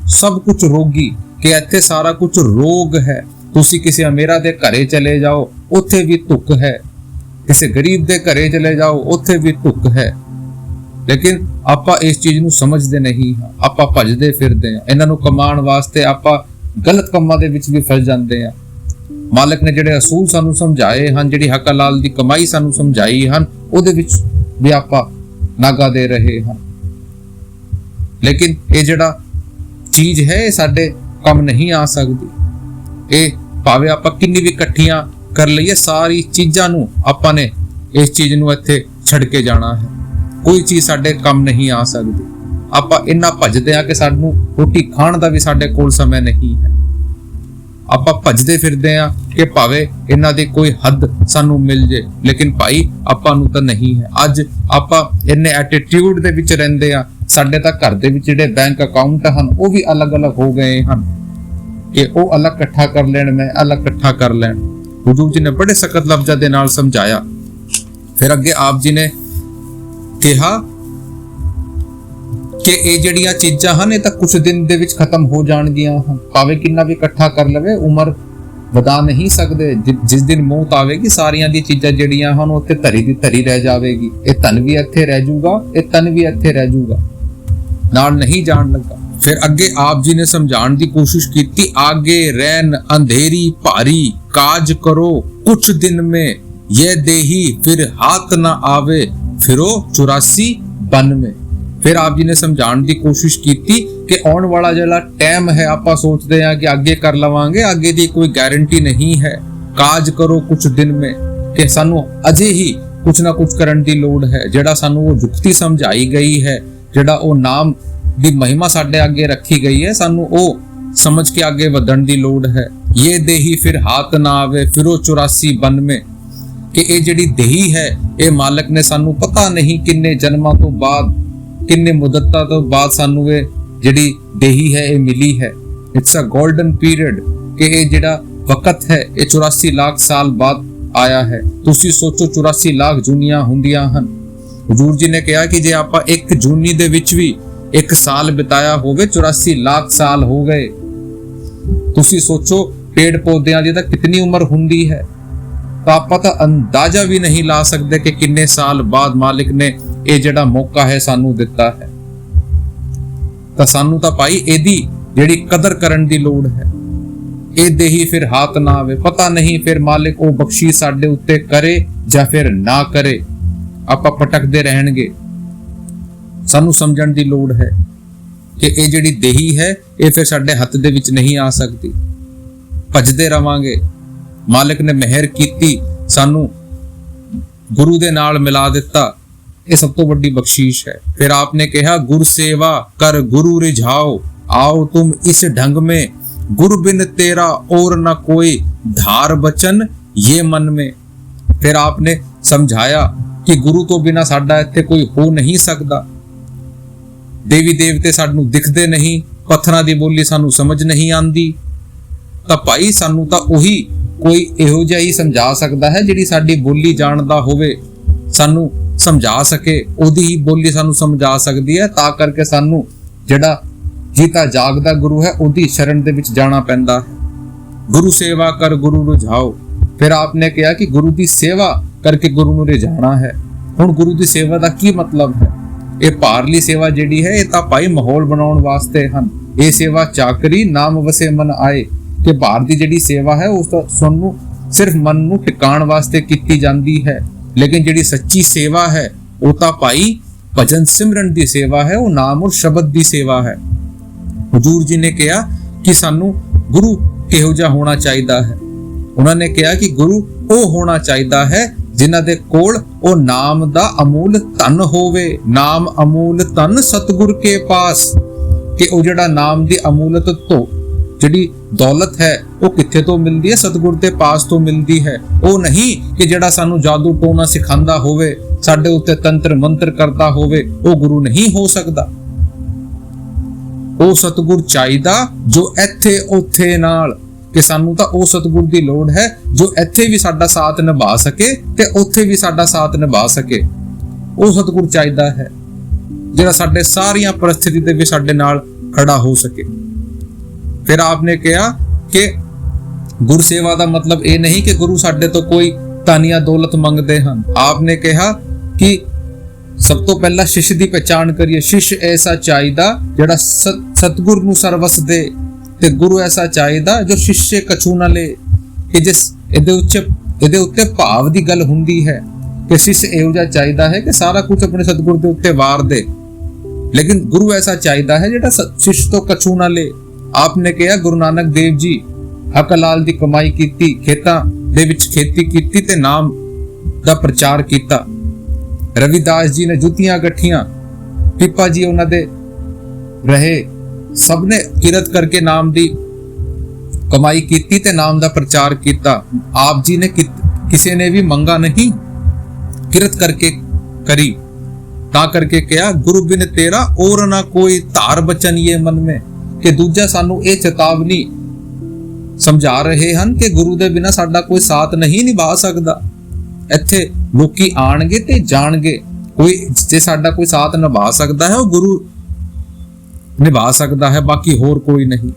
ਸਭ ਕੁਝ ਰੋਗੀ, ਕਿ ਇੱਥੇ ਸਾਰਾ ਕੁਝ ਰੋਗ ਹੈ। ਤੁਸੀਂ ਕਿਸੇ ਅਮੀਰਾਂ ਦੇ ਘਰੇ ਚਲੇ ਜਾਓ, ਉੱਥੇ ਵੀ ਦੁੱਖ ਹੈ। ਕਿਸੇ ਗਰੀਬ ਦੇ ਘਰੇ ਚਲੇ ਜਾਓ, ਉੱਥੇ ਵੀ ਦੁੱਖ ਹੈ। ਲੇਕਿਨ ਆਪਾਂ ਇਸ ਚੀਜ਼ ਨੂੰ ਸਮਝਦੇ ਨਹੀਂ ਹਾਂ, ਆਪਾਂ ਭੱਜਦੇ ਫਿਰਦੇ ਹਾਂ। ਇਹਨਾਂ ਨੂੰ ਕਮਾਉਣ ਵਾਸਤੇ ਆਪਾਂ ਗਲਤ ਕੰਮਾਂ ਦੇ ਵਿੱਚ ਵੀ ਫਸ ਜਾਂਦੇ ਹਾਂ। ਮਾਲਕ ਨੇ ਜਿਹੜੇ ਅਸੂਲ ਸਾਨੂੰ ਸਮਝਾਏ ਹਨ, ਜਿਹੜੀ ਹੱਕ ਹਲਾਲ ਦੀ ਕਮਾਈ ਸਾਨੂੰ ਸਮਝਾਈ ਹਨ, ਉਹਦੇ ਵਿੱਚ ਵੀ ਆਪਾਂ ਨਾਗਾ ਦੇ ਰਹੇ ਹਾਂ। ਲੇਕਿਨ ਇਹ ਜਿਹੜਾ ਚੀਜ਼ ਹੈ ਇਹ ਸਾਡੇ ਕੰਮ ਨਹੀਂ ਆ ਸਕਦੀ। ਇਹ ਭਾਵੇਂ ਆਪਾਂ ਕਿੰਨੀ ਵੀ ਇਕੱਠੀਆਂ ਕਰ ਲਈਏ, ਸਾਰੀ ਚੀਜ਼ਾਂ ਨੂੰ ਆਪਾਂ ਨੇ ਇਸ ਚੀਜ਼ ਨੂੰ ਇੱਥੇ ਛੱਡ ਕੇ ਜਾਣਾ ਹੈ। ਕੋਈ ਚੀਜ਼ ਸਾਡੇ ਕੰਮ ਨਹੀਂ ਆ ਸਕਦੀ। ਆਪਾਂ ਇੰਨਾ ਭੱਜਦੇ ਆ ਕਿ ਸਾਨੂੰ ਰੋਟੀ ਖਾਣ ਦਾ ਵੀ ਸਾਡੇ ਕੋਲ ਸਮਾਂ ਨਹੀਂ ਹੈ। ਆਪਾਂ ਭੱਜਦੇ ਫਿਰਦੇ ਆ ਕਿ ਭਾਵੇਂ ਇਹਨਾਂ ਦੀ ਕੋਈ ਹੱਦ ਸਾਨੂੰ ਮਿਲ ਜੇ, ਲੇਕਿਨ ਭਾਈ ਆਪਾਂ ਨੂੰ ਤਾਂ ਨਹੀਂ ਹੈ। ਅੱਜ ਆਪਾਂ ਇੰਨੇ ਐਟੀਟਿਊਡ ਦੇ ਵਿੱਚ ਰਹਿੰਦੇ ਆ। ਸਾਡੇ ਤਾਂ ਘਰ ਦੇ ਵਿੱਚ ਜਿਹੜੇ ਬੈਂਕ ਅਕਾਊਂਟ ਹਨ ਉਹ ਵੀ ਅਲੱਗ-ਅਲੱਗ ਹੋ ਗਏ ਹਨ, ਕਿ ਉਹ ਅਲੱਗ ਇਕੱਠਾ ਕਰ ਲੈਣ, ਮੈਂ ਅਲੱਗ ਇਕੱਠਾ ਕਰ ਲੈਣ। ਹੁਜ਼ੂਰ ਜੀ ਨੇ ਬੜੇ ਸਖਤ ਲਫ਼ਜ਼ਾਂ ਦੇ ਨਾਲ ਸਮਝਾਇਆ। ਫਿਰ ਅੱਗੇ ਆਪ ਜੀ ਨੇ ਕਿਹਾ ਕਿ ਇਹ ਜਿਹੜੀਆਂ ਚੀਜ਼ਾਂ ਹਨ ਇਹ ਤਾਂ ਕੁਝ ਦਿਨ ਦੇ ਵਿੱਚ ਖਤਮ ਹੋ ਜਾਣਗੀਆਂ ਹਨ। ਭਾਵੇਂ ਕਿੰਨਾ ਵੀ ਇਕੱਠਾ ਕਰ ਲਵੇ, ਉਮਰ ਵਧਾ ਨਹੀਂ ਸਕਦੇ। ਜਿਸ ਦਿਨ ਮੌਤ ਆਵੇਗੀ, ਸਾਰੀਆਂ ਦੀ ਚੀਜ਼ਾਂ ਜਿਹੜੀਆਂ ਹਨ ਉੱਥੇ ਧਰੀ ਦੀ ਧਰੀ ਰਹਿ ਜਾਵੇਗੀ। ਇਹ ਧਨ ਵੀ ਇੱਥੇ ਰਹਿ ਜਾਊਗਾ, ਇਹ ਤਨ ਵੀ ਇੱਥੇ ਰਹਿ ਜਾਊਗਾ, ਨਾਲ ਨਹੀਂ ਜਾਣ ਲੱਗਾ। ਫਿਰ ਅੱਗੇ ਆਪ ਜੀ ਨੇ ਸਮਝਾਉਣ ਦੀ ਕੋਸ਼ਿਸ਼ ਕੀਤੀ, ਆਗੇ ਰਹਿਨ ਅੰਧੇਰੀ ਭਾਰੀ, ਕਾਜ ਕਰੋ ਕੁਛ ਦਿਨ में ये देही फिर हाथ ना आवे, फिरो 84 बन में। ਫਿਰ ਆਪ ਜੀ ਨੇ ਸਮਝਾਉਣ ਦੀ ਕੋਸ਼ਿਸ਼ ਕੀਤੀ ਕਿ ਆਉਣ ਵਾਲਾ ਜਿਹੜਾ ਟਾਈਮ ਹੈ ਆਪਾਂ ਸੋਚਦੇ ਹਾਂ ਕਿ ਅੱਗੇ ਕਰ ਲਵਾਂਗੇ, ਅੱਗੇ ਦੀ ਕੋਈ ਗਾਰੰਟੀ ਨਹੀਂ ਹੈ। ਕਾਜ ਕਰੋ ਕੁਛ ਦਿਨ में, ਕਿ ਸਾਨੂੰ ਅਜੇ ਹੀ ਕੁਛ ਨਾ ਕੁਛ ਕਰਨ ਦੀ ਲੋੜ ਹੈ। ਜਿਹੜਾ ਸਾਨੂੰ ਉਹ ਜੁਗਤੀ ਸਮਝਾਈ ਗਈ ਹੈ, ਜਿਹੜਾ ਉਹ ਨਾਮ ਦੀ ਮਹਿਮਾ ਸਾਡੇ ਅੱਗੇ ਰੱਖੀ ਗਈ ਹੈ, ਸਾਨੂੰ ਉਹ ਸਮਝ ਕੇ ਅੱਗੇ ਵਧਣ ਦੀ ਲੋੜ ਹੈ। ਇਹ ਦੇਹੀ ਫਿਰ ਹਾਥ ਨਾ ਆਵੇ ਫਿਰੋ 84 92 ਕਿ ਇਹ ਜਿਹੜੀ ਦੇਹੀ ਹੈ ਇਹ ਮਾਲਕ ਨੇ ਸਾਨੂੰ ਪਤਾ ਨਹੀਂ ਕਿੰਨੇ ਜਨਮਾਂ ਤੋਂ ਬਾਅਦ, ਕਿੰਨੇ ਮੁੱਦਤਾਂ ਤੋਂ ਬਾਅਦ ਸਾਨੂੰ ਇਹ ਜਿਹੜੀ ਦੇਹੀ ਹੈ ਇਹ ਮਿਲੀ ਹੈ। ਇਟਸ ਅ ਗੋਲਡਨ ਪੀਰੀਅਡ ਕਿ ਇਹ ਜਿਹੜਾ ਵਕਤ ਹੈ ਇਹ 84 ਲੱਖ ਸਾਲ ਬਾਅਦ ਆਇਆ ਹੈ। ਤੁਸੀਂ ਸੋਚੋ 84 ਲੱਖ ਜੂਨੀਆਂ ਹੁੰਦੀਆਂ ਹਨ। ਹਜ਼ੂਰ ਜੀ ਨੇ ਕਿਹਾ ਕਿ ਜੇ ਆਪਾਂ ਇੱਕ ਜੂਨੀ ਦੇ ਵਿੱਚ ਵੀ ਇੱਕ ਸਾਲ ਬਿਤਾਇਆ ਹੋਵੇ 84 ਲੱਖ ਸਾਲ ਹੋ ਗਏ। ਤੁਸੀਂ ਸੋਚੋ ਪੇੜ ਪੌਦਿਆਂ ਦੀ ਤਾਂ ਕਿੰਨੀ ਉਮਰ ਹੁੰਦੀ ਹੈ, ਤਾਂ ਆਪਾਂ ਤਾਂ ਅੰਦਾਜ਼ਾ ਵੀ ਨਹੀਂ ਲਾ ਸਕਦੇ ਕਿ ਕਿੰਨੇ ਸਾਲ ਬਾਅਦ ਮਾਲਿਕ ਨੇ ਇਹ ਜਿਹੜਾ ਮੌਕਾ ਹੈ ਸਾਨੂੰ ਦਿੱਤਾ ਹੈ। ਤਾਂ ਸਾਨੂੰ ਤਾਂ ਭਾਈ ਇਹਦੀ ਜਿਹੜੀ ਕਦਰ ਕਰਨ ਦੀ ਲੋੜ ਹੈ। ਇਹ ਦੇਹੀ ਫਿਰ ਹਾਥ ਨਾ ਆਵੇ, ਪਤਾ ਨਹੀਂ ਫਿਰ ਮਾਲਿਕ ਉਹ ਬਖਸ਼ੀ ਸਾਡੇ ਉੱਤੇ ਕਰੇ ਜਾਂ ਫਿਰ ਨਾ ਕਰੇ, ਆਪਾਂ ਭਟਕਦੇ ਰਹਿਣਗੇ। ਸਾਨੂੰ ਸਮਝਣ ਦੀ ਲੋੜ ਹੈ ਕਿ ਇਹ ਜਿਹੜੀ ਦੇਹੀ ਹੈ ਇਹ ਫਿਰ ਸਾਡੇ ਹੱਥ ਦੇ ਵਿੱਚ ਨਹੀਂ ਆ ਸਕਦੀ, ਭਜਦੇ ਰਵਾਂਗੇ। ਮਾਲਿਕ ਨੇ ਮਿਹਰ ਕੀਤੀ, ਸਾਨੂੰ ਗੁਰੂ ਦੇ ਨਾਲ ਮਿਲਾ ਦਿੱਤਾ, ਇਹ ਸਭ ਤੋਂ ਵੱਡੀ ਬਖਸ਼ੀਸ਼ ਹੈ। फिर आपने कहा गुर सेवा कर गुरु रिझाओ, आओ तुम इस ढंग में, गुरु बिन तेरा और न कोई, धार बचन ये मन में। फिर आपने समझाया कि गुरु तो बिना साडा इत्थे कोई हो नहीं सकदा। देवी देवते सानू दिखदे नहीं, पत्थरां दी बोली सानू समझ नहीं आंदी, ਤਾਂ ਭਾਈ ਸਾਨੂੰ ਤਾਂ ਉਹੀ ਕੋਈ ਇਹੋ ਜਿਹਾ ਹੀ ਸਮਝਾ ਸਕਦਾ ਹੈ ਜਿਹੜੀ ਸਾਡੀ ਬੋਲੀ ਜਾਣਦਾ ਹੋਵੇ, ਸਾਨੂੰ ਸਮਝਾ ਸਕੇ, ਉਹਦੀ ਹੀ ਬੋਲੀ ਸਾਨੂੰ ਸਮਝਾ ਸਕਦੀ ਹੈ। ਤਾਂ ਕਰਕੇ ਸਾਨੂੰ ਜਿਹੜਾ ਜੀਤਾ ਜਾਗਦਾ ਗੁਰੂ ਹੈ ਉਹਦੀ ਸ਼ਰਨ ਦੇ ਵਿੱਚ ਜਾਣਾ ਪੈਂਦਾ ਹੈ। ਗੁਰੂ ਸੇਵਾ ਕਰ ਗੁਰੂ ਰੁਝਾਓ। ਫਿਰ ਆਪਨੇ ਕਿਹਾ ਕਿ ਗੁਰੂ ਦੀ ਸੇਵਾ ਕਰਕੇ ਗੁਰੂ ਨੂੰ ਰਿਝਾਣਾ ਹੈ। ਹੁਣ ਗੁਰੂ ਦੀ ਸੇਵਾ ਦਾ ਕੀ ਮਤਲਬ ਹੈ? ਇਹ ਭਾਰਲੀ ਸੇਵਾ ਜਿਹੜੀ ਹੈ ਇਹ ਤਾਂ ਭਾਈ ਮਾਹੌਲ ਬਣਾਉਣ ਵਾਸਤੇ ਹਨ। ਇਹ ਸੇਵਾ ਚਾਕਰੀ ਨਾਮ ਵਸੇ ਮਨ ਆਏ ਕਿ ਭਾਰਤ ਦੀ ਜਿਹੜੀ ਸੇਵਾ ਹੈ ਉਸ ਤਾਂ ਸਾਨੂੰ ਸਿਰਫ ਮਨ ਨੂੰ ਟਿਕਾਣ ਵਾਸਤੇ ਕੀਤੀ ਜਾਂਦੀ ਹੈ, ਲੇਕਿਨ ਜਿਹੜੀ ਸੱਚੀ ਸੇਵਾ ਹੈ ਉਹ ਤਾਂ ਭਾਈ ਭਜਨ ਸਿਮਰਨ ਦੀ ਸੇਵਾ ਹੈ, ਉਹ ਨਾਮ ਔਰ ਸ਼ਬਦ ਦੀ ਸੇਵਾ ਹੈ। ਹਜ਼ੂਰ ਜੀ ਨੇ ਕਿਹਾ ਕਿ ਸਾਨੂੰ ਗੁਰੂ ਕਿਹੋ ਜਿਹਾ ਹੋਣਾ ਚਾਹੀਦਾ ਹੈ। ਉਹਨਾਂ ਨੇ ਕਿਹਾ ਕਿ ਗੁਰੂ ਉਹ ਹੋਣਾ ਚਾਹੀਦਾ ਹੈ ਜਿਨ੍ਹਾਂ ਦੇ ਕੋਲ ਉਹ ਨਾਮ ਦਾ ਅਮੂਲ ਧਨ ਹੋਵੇ। ਨਾਮ ਅਮੂਲ ਧਨ ਸਤਿਗੁਰ ਕੇ ਪਾਸ, ਕਿ ਉਹ ਜਿਹੜਾ ਨਾਮ ਦੀ ਅਮੂਲਤ ਤੋਂ ਜਿਹੜੀ ਦੌਲਤ ਹੈ ਉਹ ਕਿੱਥੇ ਤੋਂ ਮਿਲਦੀ ਹੈ? ਸਤਿਗੁਰ ਦੇ ਪਾਸ ਤੋਂ ਮਿਲਦੀ ਹੈ। ਉਹ ਨਹੀਂ ਕਿ ਜਿਹੜਾ ਸਾਨੂੰ ਜਾਦੂ ਟੋਨਾ ਸਿਖਾਉਂਦਾ ਹੋਵੇ, ਸਾਡੇ ਉੱਤੇ ਤੰਤਰ ਮੰਤਰ ਕਰਦਾ ਹੋਵੇ, ਉਹ ਗੁਰੂ ਨਹੀਂ ਹੋ ਸਕਦਾ। ਉਹ ਸਤਿਗੁਰ ਚਾਹੀਦਾ ਜੋ ਇੱਥੇ ਉੱਥੇ ਨਾਲ, ਕਿ ਸਾਨੂੰ ਤਾਂ ਉਹ ਸਤਿਗੁਰ ਦੀ ਲੋੜ ਹੈ ਜੋ ਇੱਥੇ ਵੀ ਸਾਡਾ ਸਾਥ ਨਿਭਾ ਸਕੇ ਤੇ ਉੱਥੇ ਵੀ ਸਾਡਾ ਸਾਥ ਨਿਭਾ ਸਕੇ। ਉਹ ਸਤਿਗੁਰ ਚਾਹੀਦਾ ਹੈ ਜਿਹੜਾ ਸਾਡੇ ਸਾਰੀਆਂ ਪਰਿਸਥਿਤੀ ਦੇ ਵਿੱਚ ਸਾਡੇ ਨਾਲ ਖੜਾ ਹੋ ਸਕੇ। ਫਿਰ ਆਪਨੇ ਕਿਹਾ ਕਿ ਗੁਰਸੇਵਾ ਦਾ ਮਤਲਬ ਇਹ ਨਹੀਂ ਕਿ ਗੁਰੂ ਸਾਡੇ ਤੋਂ ਕੋਈ ਤਾਨੀਆਂ ਦੌਲਤ ਮੰਗਦੇ ਹਨ। ਆਪਨੇ ਕਿਹਾ ਕਿ ਸਭ ਤੋਂ ਪਹਿਲਾਂ ਸ਼ਿਸ਼ ਦੀ ਪਛਾਣ ਕਰੀਏ। ਸ਼ਿਸ਼ ਐਸਾ ਚਾਹੀਦਾ ਜਿਹੜਾ ਸਤਿਗੁਰ ਨੂੰ ਸਰਵਸ ਦੇ, ਤੇ ਗੁਰੂ ਐਸਾ ਚਾਹੀਦਾ ਜੋ ਸ਼ਿਸ਼ੇ ਕਛੂ ਨਾ ਲੇ। ਕਿ ਜਿਸ ਇਹਦੇ ਉੱਤੇ ਭਾਵ ਦੀ ਗੱਲ ਹੁੰਦੀ ਹੈ ਕਿ ਸ਼ਿਸ਼ ਇਹੋ ਜਿਹਾ ਚਾਹੀਦਾ ਹੈ ਕਿ ਸਾਰਾ ਕੁਝ ਆਪਣੇ ਸਤਿਗੁਰ ਦੇ ਉੱਤੇ ਵਾਰ ਦੇ, ਲੇਕਿਨ ਗੁਰੂ ਐਸਾ ਚਾਹੀਦਾ ਹੈ ਜਿਹੜਾ ਸ਼ਿਸ਼ ਤੋਂ ਕਛੂ ਨਾ ਲੇ। ਆਪਨੇ ਕਿਹਾ ਗੁਰੂ ਨਾਨਕ ਦੇਵ ਜੀ ਹਕ ਲਾਲ ਦੀ ਕਮਾਈ ਕੀਤੀ, ਖੇਤਾਂ ਦੇ ਵਿੱਚ ਖੇਤੀ ਕੀਤੀ ਤੇ ਨਾਮ ਦਾ ਪ੍ਰਚਾਰ ਕੀਤਾ। ਰਵਿਦਾਸ ਜੀ ਨੇ ਜੁੱਤੀਆਂ ਗੱਠੀਆਂ, ਪਿੱਪਾ ਜੀ ਉਹਨਾਂ ਦੇ ਰਹੇ, ਸਭ ਨੇ ਕਿਰਤ ਕਰਕੇ ਨਾਮ ਦੀ ਕਮਾਈ ਕੀਤੀ ਤੇ ਨਾਮ ਦਾ ਪ੍ਰਚਾਰ ਕੀਤਾ। ਆਪ ਜੀ ਨੇ ਕਿਸੇ ਨੇ ਵੀ ਮੰਗਾ ਨਹੀਂ, ਕਿਰਤ ਕਰਕੇ ਕਰੀ। ਤਾਂ ਕਰਕੇ ਕਿਹਾ ਗੁਰੂ ਬਿਨ ਤੇਰਾ ਔਰ ਨਾ ਕੋਈ, ਧਾਰ ਬਚਨ ਇਹ ਮਨ ਮੇ। ਕਿ ਦੂਜਾ ਸਾਨੂੰ ਇਹ ਚੇਤਾਵਨੀ ਸਮਝਾ ਰਹੇ ਹਨ ਕਿ ਗੁਰੂ ਦੇ ਬਿਨਾ ਸਾਡਾ ਕੋਈ ਸਾਥ ਨਹੀਂ ਨਿਭਾ ਸਕਦਾ। ਇੱਥੇ ਲੋਕੀ ਆਣਗੇ ਤੇ ਜਾਣਗੇ, ਕੋਈ ਜੇ ਸਾਡਾ ਕੋਈ ਸਾਥ ਨਿਭਾ ਸਕਦਾ ਹੈ ਉਹ ਗੁਰੂ ਨਿਭਾ ਸਕਦਾ ਹੈ, ਬਾਕੀ ਹੋਰ ਕੋਈ ਨਹੀਂ।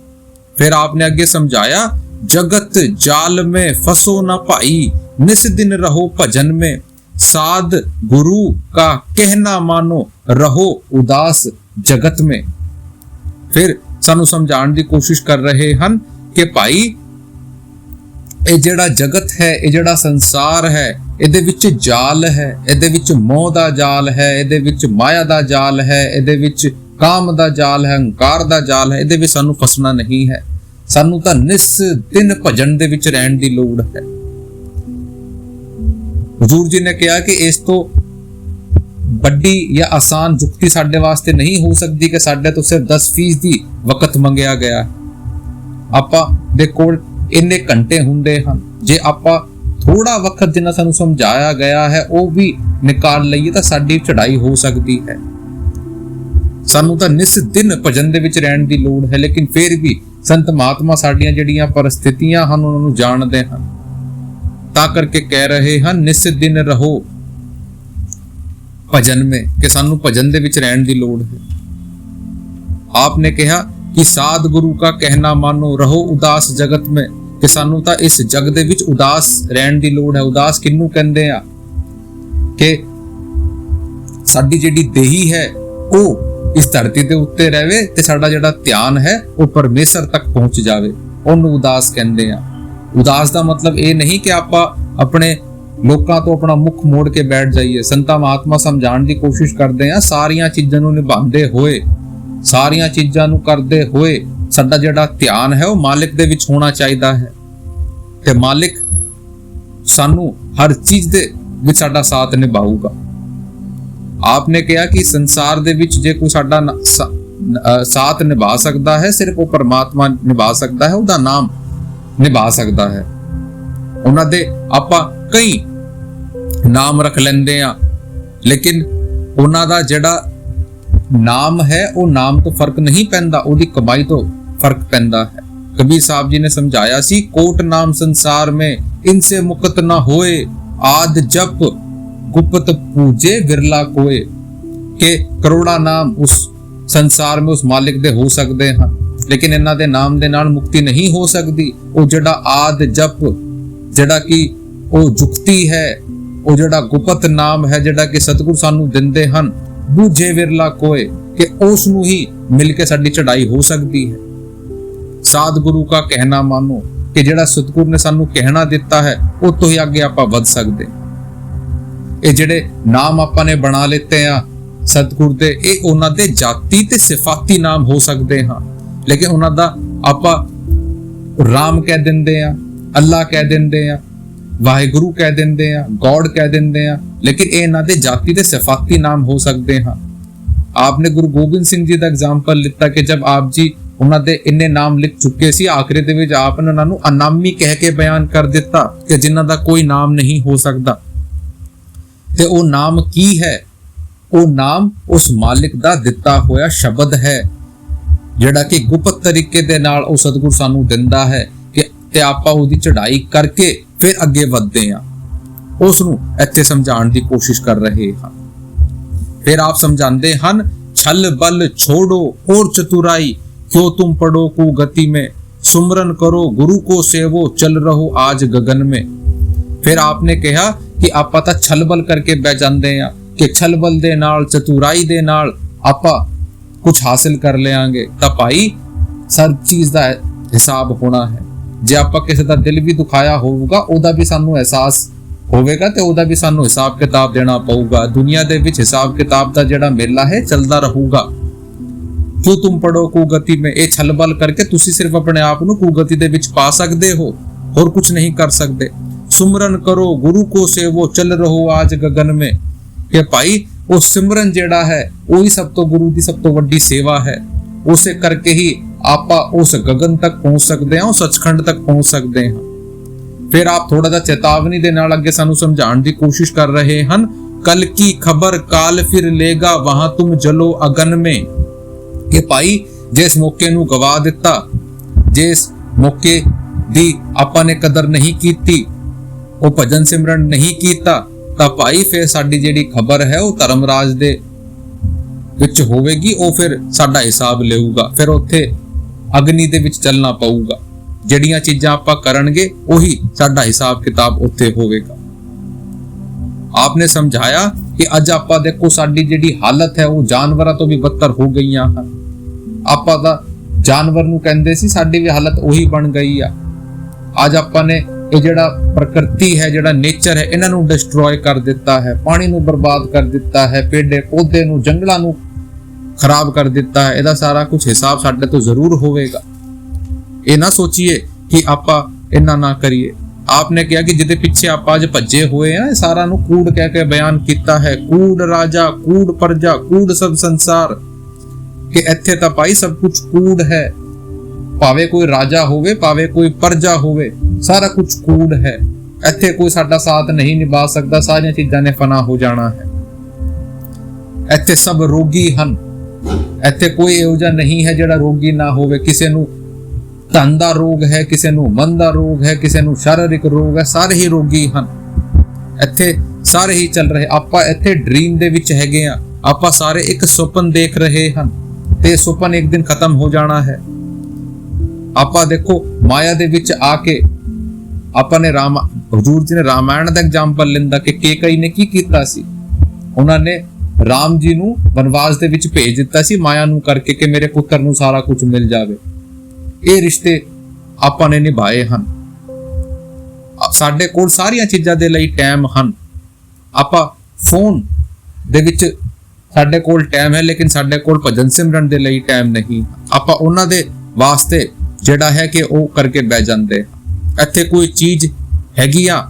ਫਿਰ ਆਪਨੇ ਅੱਗੇ ਸਮਝਾਇਆ जगत जाल में फंसो न भाई, निस दिन रहो भजन में, साध गुरु का कहना मानो, रहो उदास जगत में। फिर सानू समझाने की कोशिश कर रहे हैं कि भाई ਇਹ ਜਿਹੜਾ ਜਗਤ ਹੈ, ਇਹ ਜਿਹੜਾ ਸੰਸਾਰ ਹੈ, ਇਹਦੇ ਵਿੱਚ ਜਾਲ ਹੈ, ਇਹਦੇ ਵਿੱਚ ਮੋਹ ਦਾ ਜਾਲ ਹੈ, ਇਹਦੇ ਵਿੱਚ ਮਾਇਆ ਦਾ ਜਾਲ ਹੈ, ਇਹਦੇ ਵਿੱਚ ਕਾਮ ਦਾ ਜਾਲ ਹੈ, ਹੰਕਾਰ ਦਾ ਜਾਲ ਹੈ। ਇਹਦੇ ਵਿੱਚ ਸਾਨੂੰ ਫਸਣਾ ਨਹੀਂ ਹੈ। ਸਾਨੂੰ ਤਾਂ ਨਿਸ ਦਿਨ ਭਜਨ ਦੇ ਵਿੱਚ ਰਹਿਣ ਦੀ ਲੋੜ ਹੈ। ਹਜ਼ੂਰ ਜੀ ਨੇ ਕਿਹਾ ਕਿ ਇਸ ਤੋਂ ਵੱਡੀ ਜਾਂ ਆਸਾਨ ਜੁਗਤੀ ਸਾਡੇ ਵਾਸਤੇ ਨਹੀਂ ਹੋ ਸਕਦੀ ਕਿ ਸਾਡੇ ਤੋਂ ਸਿਰਫ 10% ਦੀ ਵਕਤ ਮੰਗਿਆ ਗਿਆ ਹੈ। ਆਪਾਂ ਦੇ ਕੋਲ ਇੰਨੇ ਘੰਟੇ ਹੁੰਦੇ ਹਨ, ਜੇ ਆਪਾਂ ਥੋੜਾ ਵਕਤ ਜਿੰਨਾ ਸਾਨੂੰ ਸਮਝਾਇਆ ਗਿਆ ਹੈ ਉਹ ਵੀ ਨਿਕਾਲ ਲਈਏ ਤਾਂ ਸਾਡੀ ਚੜ੍ਹਾਈ ਹੋ ਸਕਦੀ ਹੈ। ਸਾਨੂੰ ਤਾਂ ਨਿਸ ਦਿਨ ਭਜਨ ਦੇ ਵਿੱਚ ਰਹਿਣ ਦੀ ਲੋੜ ਹੈ, ਲੇਕਿਨ ਫਿਰ ਵੀ ਸੰਤ ਮਹਾਤਮਾ ਸਾਡੀਆਂ ਜਿਹੜੀਆਂ ਪਰਿਸਥਿਤੀਆਂ ਹਨ ਉਹਨਾਂ ਨੂੰ ਜਾਣਦੇ ਹਨ, ਤਾਂ ਕਰਕੇ ਕਹਿ ਰਹੇ ਹਨ ਨਿਸ ਦਿਨ ਰਹੋ ਭਜਨ में, ਕਿ ਸਾਨੂੰ ਭਜਨ ਦੇ ਵਿੱਚ ਰਹਿਣ ਦੀ ਲੋੜ ਹੈ। ਆਪਨੇ ਕਿਹਾ ਕਿ ਸਾਧ ਗੁਰੂ का कहना मानो रहो उदास जगत में, ਕਿ ਸਾਨੂੰ ਤਾਂ ਇਸ ਜਗ ਦੇ ਵਿੱਚ ਉਦਾਸ ਰਹਿਣ ਦੀ ਲੋੜ ਹੈ। ਉਦਾਸ ਕਿਹਨੂੰ ਕਹਿੰਦੇ ਆ ਕਿ ਸਾਡੀ ਜਿਹੜੀ ਦੇਹੀ ਹੈ ਉਹ ਇਸ ਧਰਤੀ ਦੇ ਉੱਤੇ ਰਹੇ ਤੇ ਸਾਡਾ ਜਿਹੜਾ ਧਿਆਨ ਹੈ ਉਹ ਪਰਮੇਸ਼ਰ ਤੱਕ ਪਹੁੰਚ ਜਾਵੇ, ਉਹਨੂੰ ਉਦਾਸ ਕਹਿੰਦੇ ਆ। ਉਦਾਸ ਦਾ ਮਤਲਬ ਇਹ ਨਹੀਂ ਕਿ ਆਪਾਂ ਆਪਣੇ ਲੋਕਾਂ ਤੋਂ ਆਪਣਾ ਮੁੱਖ ਮੋੜ ਕੇ ਬੈਠ ਜਾਈਏ। ਸੰਤਾਂ ਮਹਾਤਮਾ ਸਮਝਾਉਣ ਦੀ ਕੋਸ਼ਿਸ਼ ਕਰਦੇ ਆ ਸਾਰੀਆਂ ਚੀਜ਼ਾਂ ਨੂੰ ਨਿਭਾਉਂਦੇ ਹੋਏ, ਸਾਰੀਆਂ ਚੀਜ਼ਾਂ ਨੂੰ ਕਰਦੇ ਹੋਏ ਸਾਡਾ ਜਿਹੜਾ ਧਿਆਨ ਹੈ ਉਹ ਮਾਲਿਕ ਦੇ ਵਿੱਚ ਹੋਣਾ ਚਾਹੀਦਾ ਹੈ, ਤੇ ਮਾਲਿਕ ਸਾਨੂੰ ਹਰ ਚੀਜ਼ ਦੇ ਵਿੱਚ ਸਾਡਾ ਸਾਥ ਨਿਭਾਊਗਾ। आपने कहा कि संसार ਦੇ ਵਿੱਚ ਜੇ ਕੋਈ ਸਾਡਾ ਸਾਥ ਨਿਭਾ ਸਕਦਾ ਹੈ ਸਿਰਫ ਉਹ ਪਰਮਾਤਮਾ ਨਿਭਾ ਸਕਦਾ ਹੈ, ਉਹਦਾ ਨਾਮ ਨਿਭਾ ਸਕਦਾ ਹੈ। ਉਹਨਾਂ ਦੇ ਆਪਾਂ ਕਈ ਨਾਮ ਰੱਖ ਲੈਂਦੇ ਆ, ਲੇਕਿਨ ਉਹਨਾਂ ਦਾ ਜਿਹੜਾ ਨਾਮ ਹੈ ਉਹ ਨਾਮ ਤੋਂ ਫਰਕ ਨਹੀਂ ਪੈਂਦਾ, ਉਹਦੀ ਕਮਾਈ ਤੋਂ ਫਰਕ ਪੈਂਦਾ ਹੈ। कबीर साहब जी ने समझाया सी कोट नाम संसार में इनसे मुक्त न होए, आद जप गुप्त पूजे विरला कोए, के करोड़ा नाम उस संसार में उस मालिक दे हो सकते हैं, लेकिन इन्हां दे नाम दे नाल मुक्ति नहीं हो सकती। वो जड़ा आद जप जड़ा कि वो जुक्ति है, वो जड़ा गुप्त नाम है जड़ा कि सतगुरु सानू दिंदे हन, बूझे विरला कोए, कि उस नू ही मिल के साडी चढ़ाई हो सकती है। साध गुरु का कहना मानो, कि ਜਿਹੜਾ ਸਤਿਗੁਰ ਨੇ ਸਾਨੂੰ ਕਹਿਣਾ ਦਿੱਤਾ ਹੈ ਉਹ ਤੋਂ ਹੀ ਅੱਗੇ ਆਪਾਂ ਵੱਧ ਸਕਦੇ। ਇਹ ਜਿਹੜੇ ਨਾਮ ਆਪਾਂ ਨੇ ਬਣਾ ਲਿੱਤੇ ਆ ਸਤਿਗੁਰ ਦੇ, ਇਹ ਉਹਨਾਂ ਦੇ ਜਾਤੀ ਤੇ ਸਿਫਾਤੀ ਨਾਮ ਹੋ ਸਕਦੇ ਹਾਂ, ਲੇਕਿਨ ਉਹਨਾਂ ਦਾ ਆਪਾਂ ਰਾਮ ਕਹਿ ਦਿੰਦੇ ਆ, ਅੱਲਾ ਕਹਿ ਦਿੰਦੇ ਆ, ਵਾਹਿਗੁਰੂ ਕਹਿ ਦਿੰਦੇ ਆ, ਗੋਡ ਕਹਿ ਦਿੰਦੇ ਆ, ਲੇਕਿਨ ਇਹ ਇਹਨਾਂ ਦੇ ਜਾਤੀ ਤੇ ਸਿਫਾਤੀ ਨਾਮ ਹੋ ਸਕਦੇ ਹਾਂ। आपने गुरु गोबिंद सिंह जी का एग्जाम्पल लिता कि जब आप जी ਉਹਨਾਂ ਦੇ ਇੰਨੇ ਨਾਮ ਲਿਖ ਚੁੱਕੇ ਸੀ, ਆਖਰੀ ਦੇ ਵਿੱਚ ਆਪ ਨੇ ਉਹਨਾਂ ਨੂੰ ਅਨਾਮੀ ਕਹਿ ਕੇ ਬਿਆਨ ਕਰ ਦਿੱਤਾ ਕਿ ਜਿਨ੍ਹਾਂ ਦਾ ਕੋਈ ਨਾਮ ਨਹੀਂ ਹੋ ਸਕਦਾ। ਤੇ ਉਹ ਨਾਮ ਕੀ ਹੈ? ਉਹ ਨਾਮ ਉਸ ਮਾਲਿਕ ਦਾ ਦਿੱਤਾ ਹੋਇਆ ਸ਼ਬਦ ਹੈ, ਜਿਹੜਾ ਕਿ ਗੁਪਤ ਤਰੀਕੇ ਦੇ ਨਾਲ ਉਹ ਸਤਿਗੁਰ ਸਾਨੂੰ ਦਿੰਦਾ ਹੈ ਕਿ ਤੇ ਆਪਾਂ ਉਹਦੀ ਚੜ੍ਹਾਈ ਕਰਕੇ ਫਿਰ ਅੱਗੇ ਵਧਦੇ ਹਾਂ। ਉਸ ਨੂੰ ਇੱਥੇ ਸਮਝਾਉਣ ਦੀ ਕੋਸ਼ਿਸ਼ ਕਰ ਰਹੇ ਹਾਂ। फिर आप समझाते हन छल बल छोड़ो और चतुराई, क्यों तुम पढ़ो कु गति में, सुमरन करो गुरु को सेवो चल रहो आज गगन में। फिर आपने कहा कि आप ਤਾਂ छल बल करके बह जाते हैं कि छल बल दे नाल चतुराई दे नाल ਆਪਾਂ कुछ हासिल कर लेंगे, ਤਾਂ ਭਾਈ सब चीज ਦਾ हिसाब होना है। ਜੇ ਆਪਾਂ ਕਿਸੇ ਦਾ ਦਿਲ ਵੀ ਦੁਖਾਇਆ ਹੋਊਗਾ ਉਹਦਾ ਵੀ ਸਾਨੂੰ ਅਹਿਸਾਸ ਹੋਵੇਗਾ ਤੇ ਉਹਦਾ ਵੀ ਸਾਨੂੰ ਹਿਸਾਬ ਕਿਤਾਬ ਦੇਣਾ ਪਊਗਾ। ਦੁਨੀਆ ਦੇ ਵਿੱਚ ਹਿਸਾਬ ਕਿਤਾਬ ਦਾ ਜਿਹੜਾ ਮੇਲਾ ਹੈ ਚੱਲਦਾ ਰਹੂਗਾ। ਕਿਉਂ ਤੁਮ ਪੜੋ ਕੁਗਤੀ में, ਇਹ ਛਲਬਲ ਕਰਕੇ ਤੁਸੀਂ ਸਿਰਫ ਆਪਣੇ ਆਪ ਨੂੰ ਕੁਗਤੀ ਦੇ ਵਿੱਚ ਪਾ ਸਕਦੇ ਹੋ, ਹੋਰ ਕੁਝ ਨਹੀਂ ਕਰ ਸਕਦੇ। ਸੁਮਰਨ ਕਰੋ ਗੁਰੂ ਕੋ ਸੇਵੋ ਚਲ ਰਹੋ ਆਜ ਗगन में, ਕਿ ਭਾਈ ਉਹ ਸਿਮਰਨ ਜਿਹੜਾ ਹੈ ਉਹੀ ਸਭ ਤੋਂ ਗੁਰੂ ਦੀ ਸਭ ਤੋਂ ਵੱਡੀ ਸੇਵਾ ਹੈ। ਉਸੇ ਕਰਕੇ ਹੀ ਆਪਾਂ ਉਸ ਗगन ਤੱਕ ਪਹੁੰਚ ਸਕਦੇ ਹਾਂ, ਉਸ ਸੱਚਖੰਡ ਤੱਕ ਪਹੁੰਚ ਸਕਦੇ ਹਾਂ। फिर आप थोड़ा सा चेतावनी दे नाल अगे सानू समझाउण दी कोशिश कर रहे हन, कल की खबर काल फिर लेगा वहां तुम जलो अगन में, कि भाई जिस मौके नू गवा दिता, जिस मौके दी आपां ने कदर नहीं कीती, वो भजन सिमरन नहीं कीता, तां भाई फिर साडी जिहड़ी खबर है वो धर्मराज दे विच होवेगी, वो फिर साडा हिसाब लेऊगा, फिर उत्थे अग्नि दे विच चलना पऊगा। ਜਿਹੜੀਆਂ ਚੀਜ਼ਾਂ ਆਪਾਂ ਕਰਨਗੇ ਉਹੀ ਸਾਡਾ ਹਿਸਾਬ ਕਿਤਾਬ ਉੱਥੇ ਹੋਵੇਗਾ। ਆਪਨੇ ਸਮਝਾਇਆ ਕਿ ਅੱਜ ਆਪਾਂ ਦੇਖੋ ਸਾਡੀ ਜਿਹੜੀ ਹਾਲਤ ਹੈ ਉਹ ਜਾਨਵਰਾਂ ਤੋਂ ਵੀ ਬੱਤਰ ਹੋ ਗਈਆਂ ਹਨ। ਆਪਾਂ ਤਾਂ ਜਾਨਵਰ ਨੂੰ ਕਹਿੰਦੇ ਸੀ, ਸਾਡੀ ਵੀ ਹਾਲਤ ਉਹੀ ਬਣ ਗਈ ਆ। ਅੱਜ ਆਪਾਂ ਨੇ ਇਹ ਜਿਹੜਾ ਪ੍ਰਕਿਰਤੀ ਹੈ, ਜਿਹੜਾ ਨੇਚਰ ਹੈ, ਇਹਨਾਂ ਨੂੰ ਡਿਸਟਰੋਏ ਕਰ ਦਿੱਤਾ ਹੈ, ਪਾਣੀ ਨੂੰ ਬਰਬਾਦ ਕਰ ਦਿੱਤਾ ਹੈ, ਪੇੜੇ ਪੌਦੇ ਨੂੰ, ਜੰਗਲਾਂ ਨੂੰ ਖਰਾਬ ਕਰ ਦਿੱਤਾ ਹੈ। ਇਹਦਾ ਸਾਰਾ ਕੁਝ ਹਿਸਾਬ ਸਾਡੇ ਤੋਂ ਜ਼ਰੂਰ ਹੋਵੇਗਾ। ਇਹ ਨਾ ਸੋਚੀਏ ਕਿ ਆਪਾਂ ਇੰਨਾ ਨਾ ਕਰੀਏ। आपने कहा कि जिदे पिछे आप अज भज्जे हुए हैं, सारा नू कूड़ कह के बयान किया है। कूड़ राजा, कूड़ प्रजा, कूड़ सब संसार, कि इत्थे तां भाई सब कुछ कूड़ है। भावे कोई राजा होवे, भावे कोई प्रजा होवे, सारा कुछ कूड़ है। इत्थे कोई साडा साथ नहीं निभा सकता, सारियां चीजां ने फना हो जाना है। इत्थे सब रोगी हन, इत्थे कोई इहो जिहा नहीं है जिहड़ा रोगी ना होवे। किसे नू धन दा रोग है, किसे नू मन दा रोग है, किसे नू शारीरिक रोग है, सारे ही रोगी हन। इत्थे सारे ही चल रहे। आपां इत्थे ड्रीम दे विच हैगे आ, आपां सारे एक सुपन देख रहे हन ते सुपन एक दिन खत्म हो जाना है। आपां देखो माया दे विच आके आपां ने हजूर जी ने रामायण दा एग्जाम्पल लिंदा कि केकई ने की कीता सी। उन्हां ने राम जी नू वनवास दे विच भेज दिता सी माया नू करके कि मेरे पुत्र नू सारा कुछ मिल जावे। ਇਹ ਰਿਸ਼ਤੇ ਆਪਾਂ ਨੇ ਨਿਭਾਏ ਹਨ। ਸਾਡੇ ਕੋਲ ਸਾਰੀਆਂ ਚੀਜ਼ਾਂ ਦੇ ਲਈ ਟਾਈਮ ਹਨ। ਆਪਾਂ ਫੋਨ ਦੇ ਵਿੱਚ ਸਾਡੇ ਕੋਲ ਟਾਈਮ ਹੈ, ਲੇਕਿਨ ਸਾਡੇ ਕੋਲ ਭਜਨ ਸਿਮਰਨ ਦੇ ਲਈ ਟਾਈਮ ਨਹੀਂ। ਆਪਾਂ ਉਹਨਾਂ ਦੇ ਵਾਸਤੇ ਜਿਹੜਾ ਹੈ ਕਿ ਉਹ ਕਰਕੇ ਬਹਿ ਜਾਂਦੇ। ਇੱਥੇ ਕੋਈ ਚੀਜ਼ ਹੈਗੀ ਆ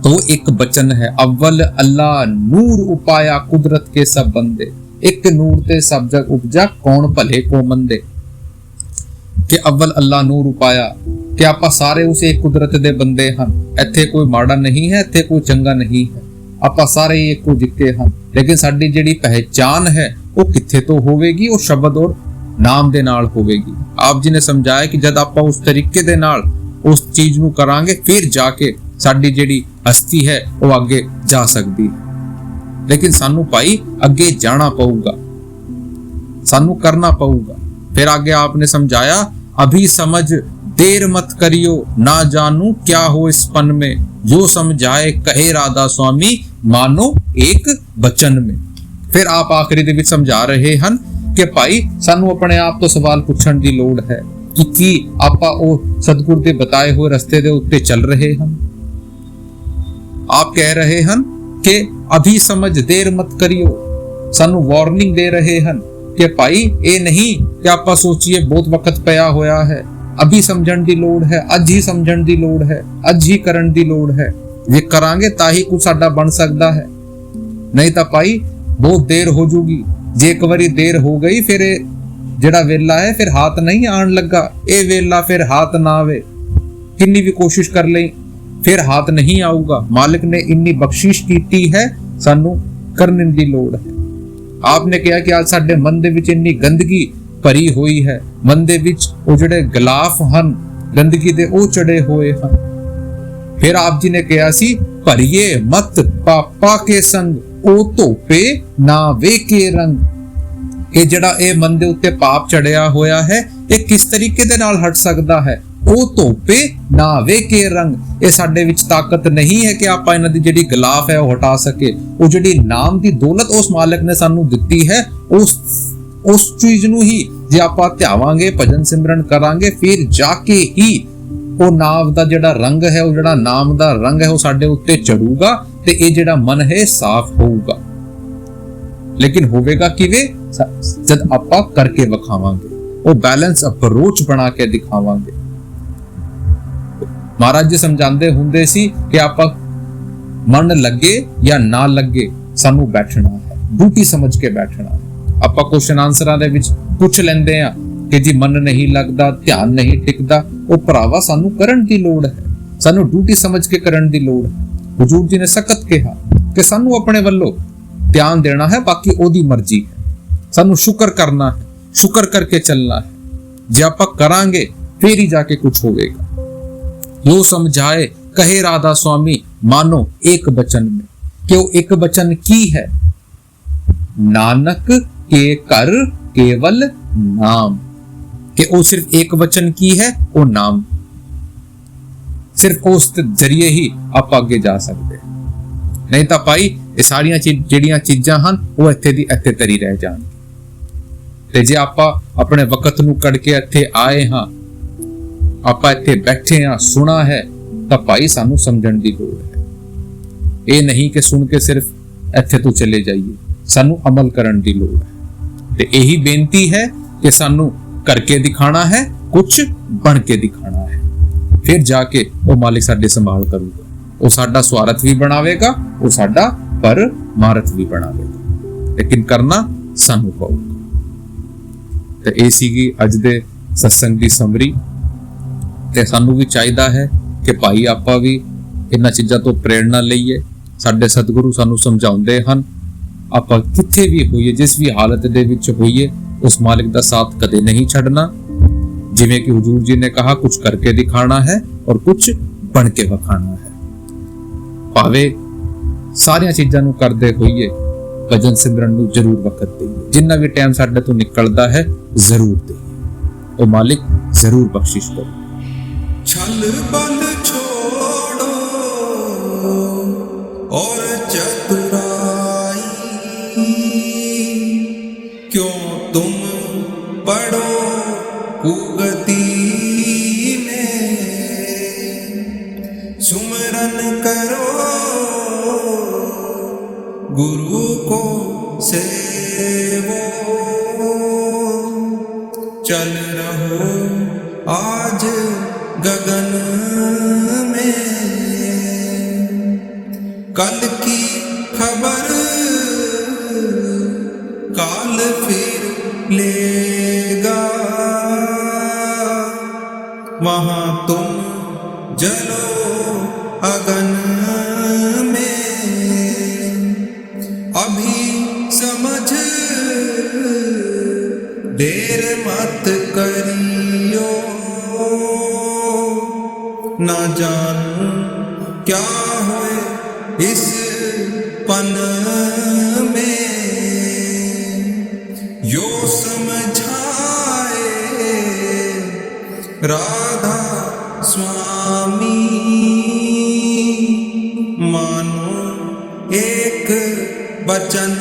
तो एक बचन है, अव्वल अल्लाह नूर उपाया कुदरत के सब बंदे। एक नूर ते सब जग उपजा, कौन भले को मंदे। कि अव्वल अल्लाह नूर उपाया, कि आपां सारे उस एक कुदरत दे बंदे हन। इत्थे कोई माड़ा नहीं है, इत्थे कोई चंगा नहीं है, आपां सारे ही इक्को जिक्के हन। लेकिन साडी जिहड़ी पहचान है वो कित्थे तो होवेगी, वो शब्द और नाम दे नाल होवेगी। आप जी ने समझाया कि जद आपां उस तरीके दे नाल उस चीज नूं करांगे, फिर जाके साडी जिहड़ी हस्ती है वो अगे जा सकदी है। लेकिन सानू भाई अगे जाना पऊगा, सानू करना पऊगा। फिर आगे आपने समझाया, अभी समझ देर मत करियो, ना जानू क्या हो इस पन में, जो समझाए कहे राधा स्वामी, मानो एक बचन में। फिर आप आखिरी दे विच समझा रहे हन कि भाई सानू अपने आप तो सवाल पूछण दी लोड़ है कि की आपां ओ सतगुर दे बताए हुए रस्ते दे उत्ते चल रहे हन। आप कह रहे हन कि अभी समझ देर मत करियो, सानू वार्निंग दे रहे हन कि भाई ये नहीं कि आपां सोचिए बहुत वक्त पिया होया है, अभी समझण दी लोड़ है, अज ही समझण दी लोड़ है, अज ही करन दी लोड़ है। ये करांगे ताही कुछ साडा बन सकदा है, नहीं तां भाई बहुत देर हो जूगी। जे एक बारी देर हो गई फिर जिहड़ा वेला है फिर हाथ नहीं आण लगा, ये वेला फिर हाथ ना आवे, किन्नी भी कोशिश कर लई फिर हाथ नहीं आऊगा। मालिक ने इन्नी बख्शिश कीती है, सानू करने दी लोड़ है। आपने कहा कि आज साडे मन दे विच इन्नी गंदगी भरी हुई है, मन दे विच ओ जिहड़े गिलाफ हन गंदगी दे ओ चढ़े हुए हन। फिर आप जी ने कहा सी, भरिए मत पापा के संग, ओ धोपे ना वे के रंग। ये जिहड़ा ए मन दे उत्ते पाप चढ़िया होया है, ये किस तरीके दे नाल हट सकदा है। ओ धोपे ना वे के रंग। ये साडे विच ताकत नहीं है कि आपां इन्हां दी जिहड़ी गिलाफ है वो हटा सके। वो जिहड़ी नाम दी दौलत उस मालिक ने सानू दित्ती है, उस चीज नू ही जे आपां ध्यावांगे, भजन सिमरन करांगे, फिर जाके ही वो नाम दा जिहड़ा रंग है, वो जिहड़ा नाम दा रंग है वो साडे उत्ते चढ़ूगा ते ये जिहड़ा मन है साफ होऊगा। लेकिन होवेगा किवें? जद आपां करके विखावांगे, वो बैलेंस अप्रोच बना के दिखावांगे। महाराज जी समझाते हुंदे सी कि आपां मन लगे या ना लगे, सानू बैठना है, ड्यूटी समझ के बैठना है। आपां क्वेश्चन आंसरां दे विच पुछ लैंदे आ कि जी मन नहीं लगदा, ध्यान नहीं टिकदा, वो भरावा सानू करन दी लोड़ है, सानू ड्यूटी समझ के करन दी लोड़ है। हुजूर जी ने सख्त कहा कि सानू अपने वल्लों ध्यान देना है, बाकी ओदी मर्जी है। सानू शुक्र करना है, शुक्र करके चलना है। जे आपां करांगे फिर ही जाके कुछ होवेगा। यो समझाए कहे राधा स्वामी, मानो एक बचन में। कि वो एक बचन की है, नानक के कर केवल नाम। कि वो सिर्फ एक वचन की है, वो नाम, सिर्फ उस जरिए ही आप आगे जा सकते। नहीं तो भाई ये सारियां जिहड़ियां चीजां हन वो इत्थे दी इत्थे तरी रह जाणगे। ते जे आपां अपने वक्त नूं कढ के इत्थे आए हां, आपां इत्थे बैठे हां, सुना है, तां भाई सानू समझण दी लोड़ है। ये नहीं कि सुन के सिर्फ इत्थे तो चले जाइए, सानू अमल करन दी लोड़ है। ते यही बेनती है कि सानू करके दिखाना है, कुछ बन के दिखाना है। फिर जाके वो मालिक साडे संभाल करूगा। वो साडा स्वार्थ भी बनावेगा, वो साडा परमार्थ भी बनावेगा, लेकिन करना सानू पਊਗਾ। ਤੇ ਇਹ ਸੀਗੀ ਅੱਜ ਦੇ ਸਤਸੰਗ ਦੀ ਸਮਰੀ। ਤੇ ਸਾਨੂੰ ਵੀ ਚਾਹੀਦਾ ਹੈ ਕਿ ਭਾਈ ਆਪਾਂ ਵੀ ਇਹਨਾਂ ਚੀਜ਼ਾਂ ਤੋਂ ਪ੍ਰੇਰਣਾ ਲਈਏ। ਸਾਡੇ ਸਤਿਗੁਰੂ ਸਾਨੂੰ ਸਮਝਾਉਂਦੇ ਹਨ, ਆਪਾਂ ਕਿੱਥੇ ਵੀ ਹੋਈਏ, ਜਿਸ ਵੀ ਹਾਲਤ ਦੇ ਵਿੱਚ ਹੋਈਏ, ਉਸ ਮਾਲਿਕ ਦਾ ਸਾਥ ਕਦੇ ਨਹੀਂ ਛੱਡਣਾ। ਜਿਵੇਂ ਕਿ ਹਜ਼ੂਰ ਜੀ ਨੇ ਕਹਾ, ਕੁਝ ਕਰਕੇ ਦਿਖਾਣਾ ਹੈ ਔਰ ਕੁਝ ਬਣ ਕੇ ਵਿਖਾਣਾ ਹੈ। ਭਾਵੇਂ ਸਾਰੀਆਂ ਚੀਜ਼ਾਂ ਨੂੰ ਕਰਦੇ ਹੋਈਏ, ਭਜਨ ਸਿਮਰਨ ਨੂੰ ਜ਼ਰੂਰ ਵਕਤ ਦੇਈਏ। ਜਿੰਨਾ ਵੀ ਟਾਈਮ ਸਾਡੇ ਤੋਂ ਨਿਕਲਦਾ ਹੈ ਜ਼ਰੂਰ ਦੇਈਏ। ਉਹ ਮਾਲਿਕ ਜ਼ਰੂਰ ਬਖਸ਼ਿਸ਼ ਕਰੇ। छल बल छोड़ो और चतुराई, क्यों तुम पढ़ो कुगति में, सुमरन करो गुरु को सेवो, चल रहो आज गगन में, कल की खबर काल फिर लेगा, वहां तुम जलो अगन में, अभी समझ देर मत करियो, ना जानू क्या होए इस पन में, यो समझाए राधा स्वामी, मानो एक वचन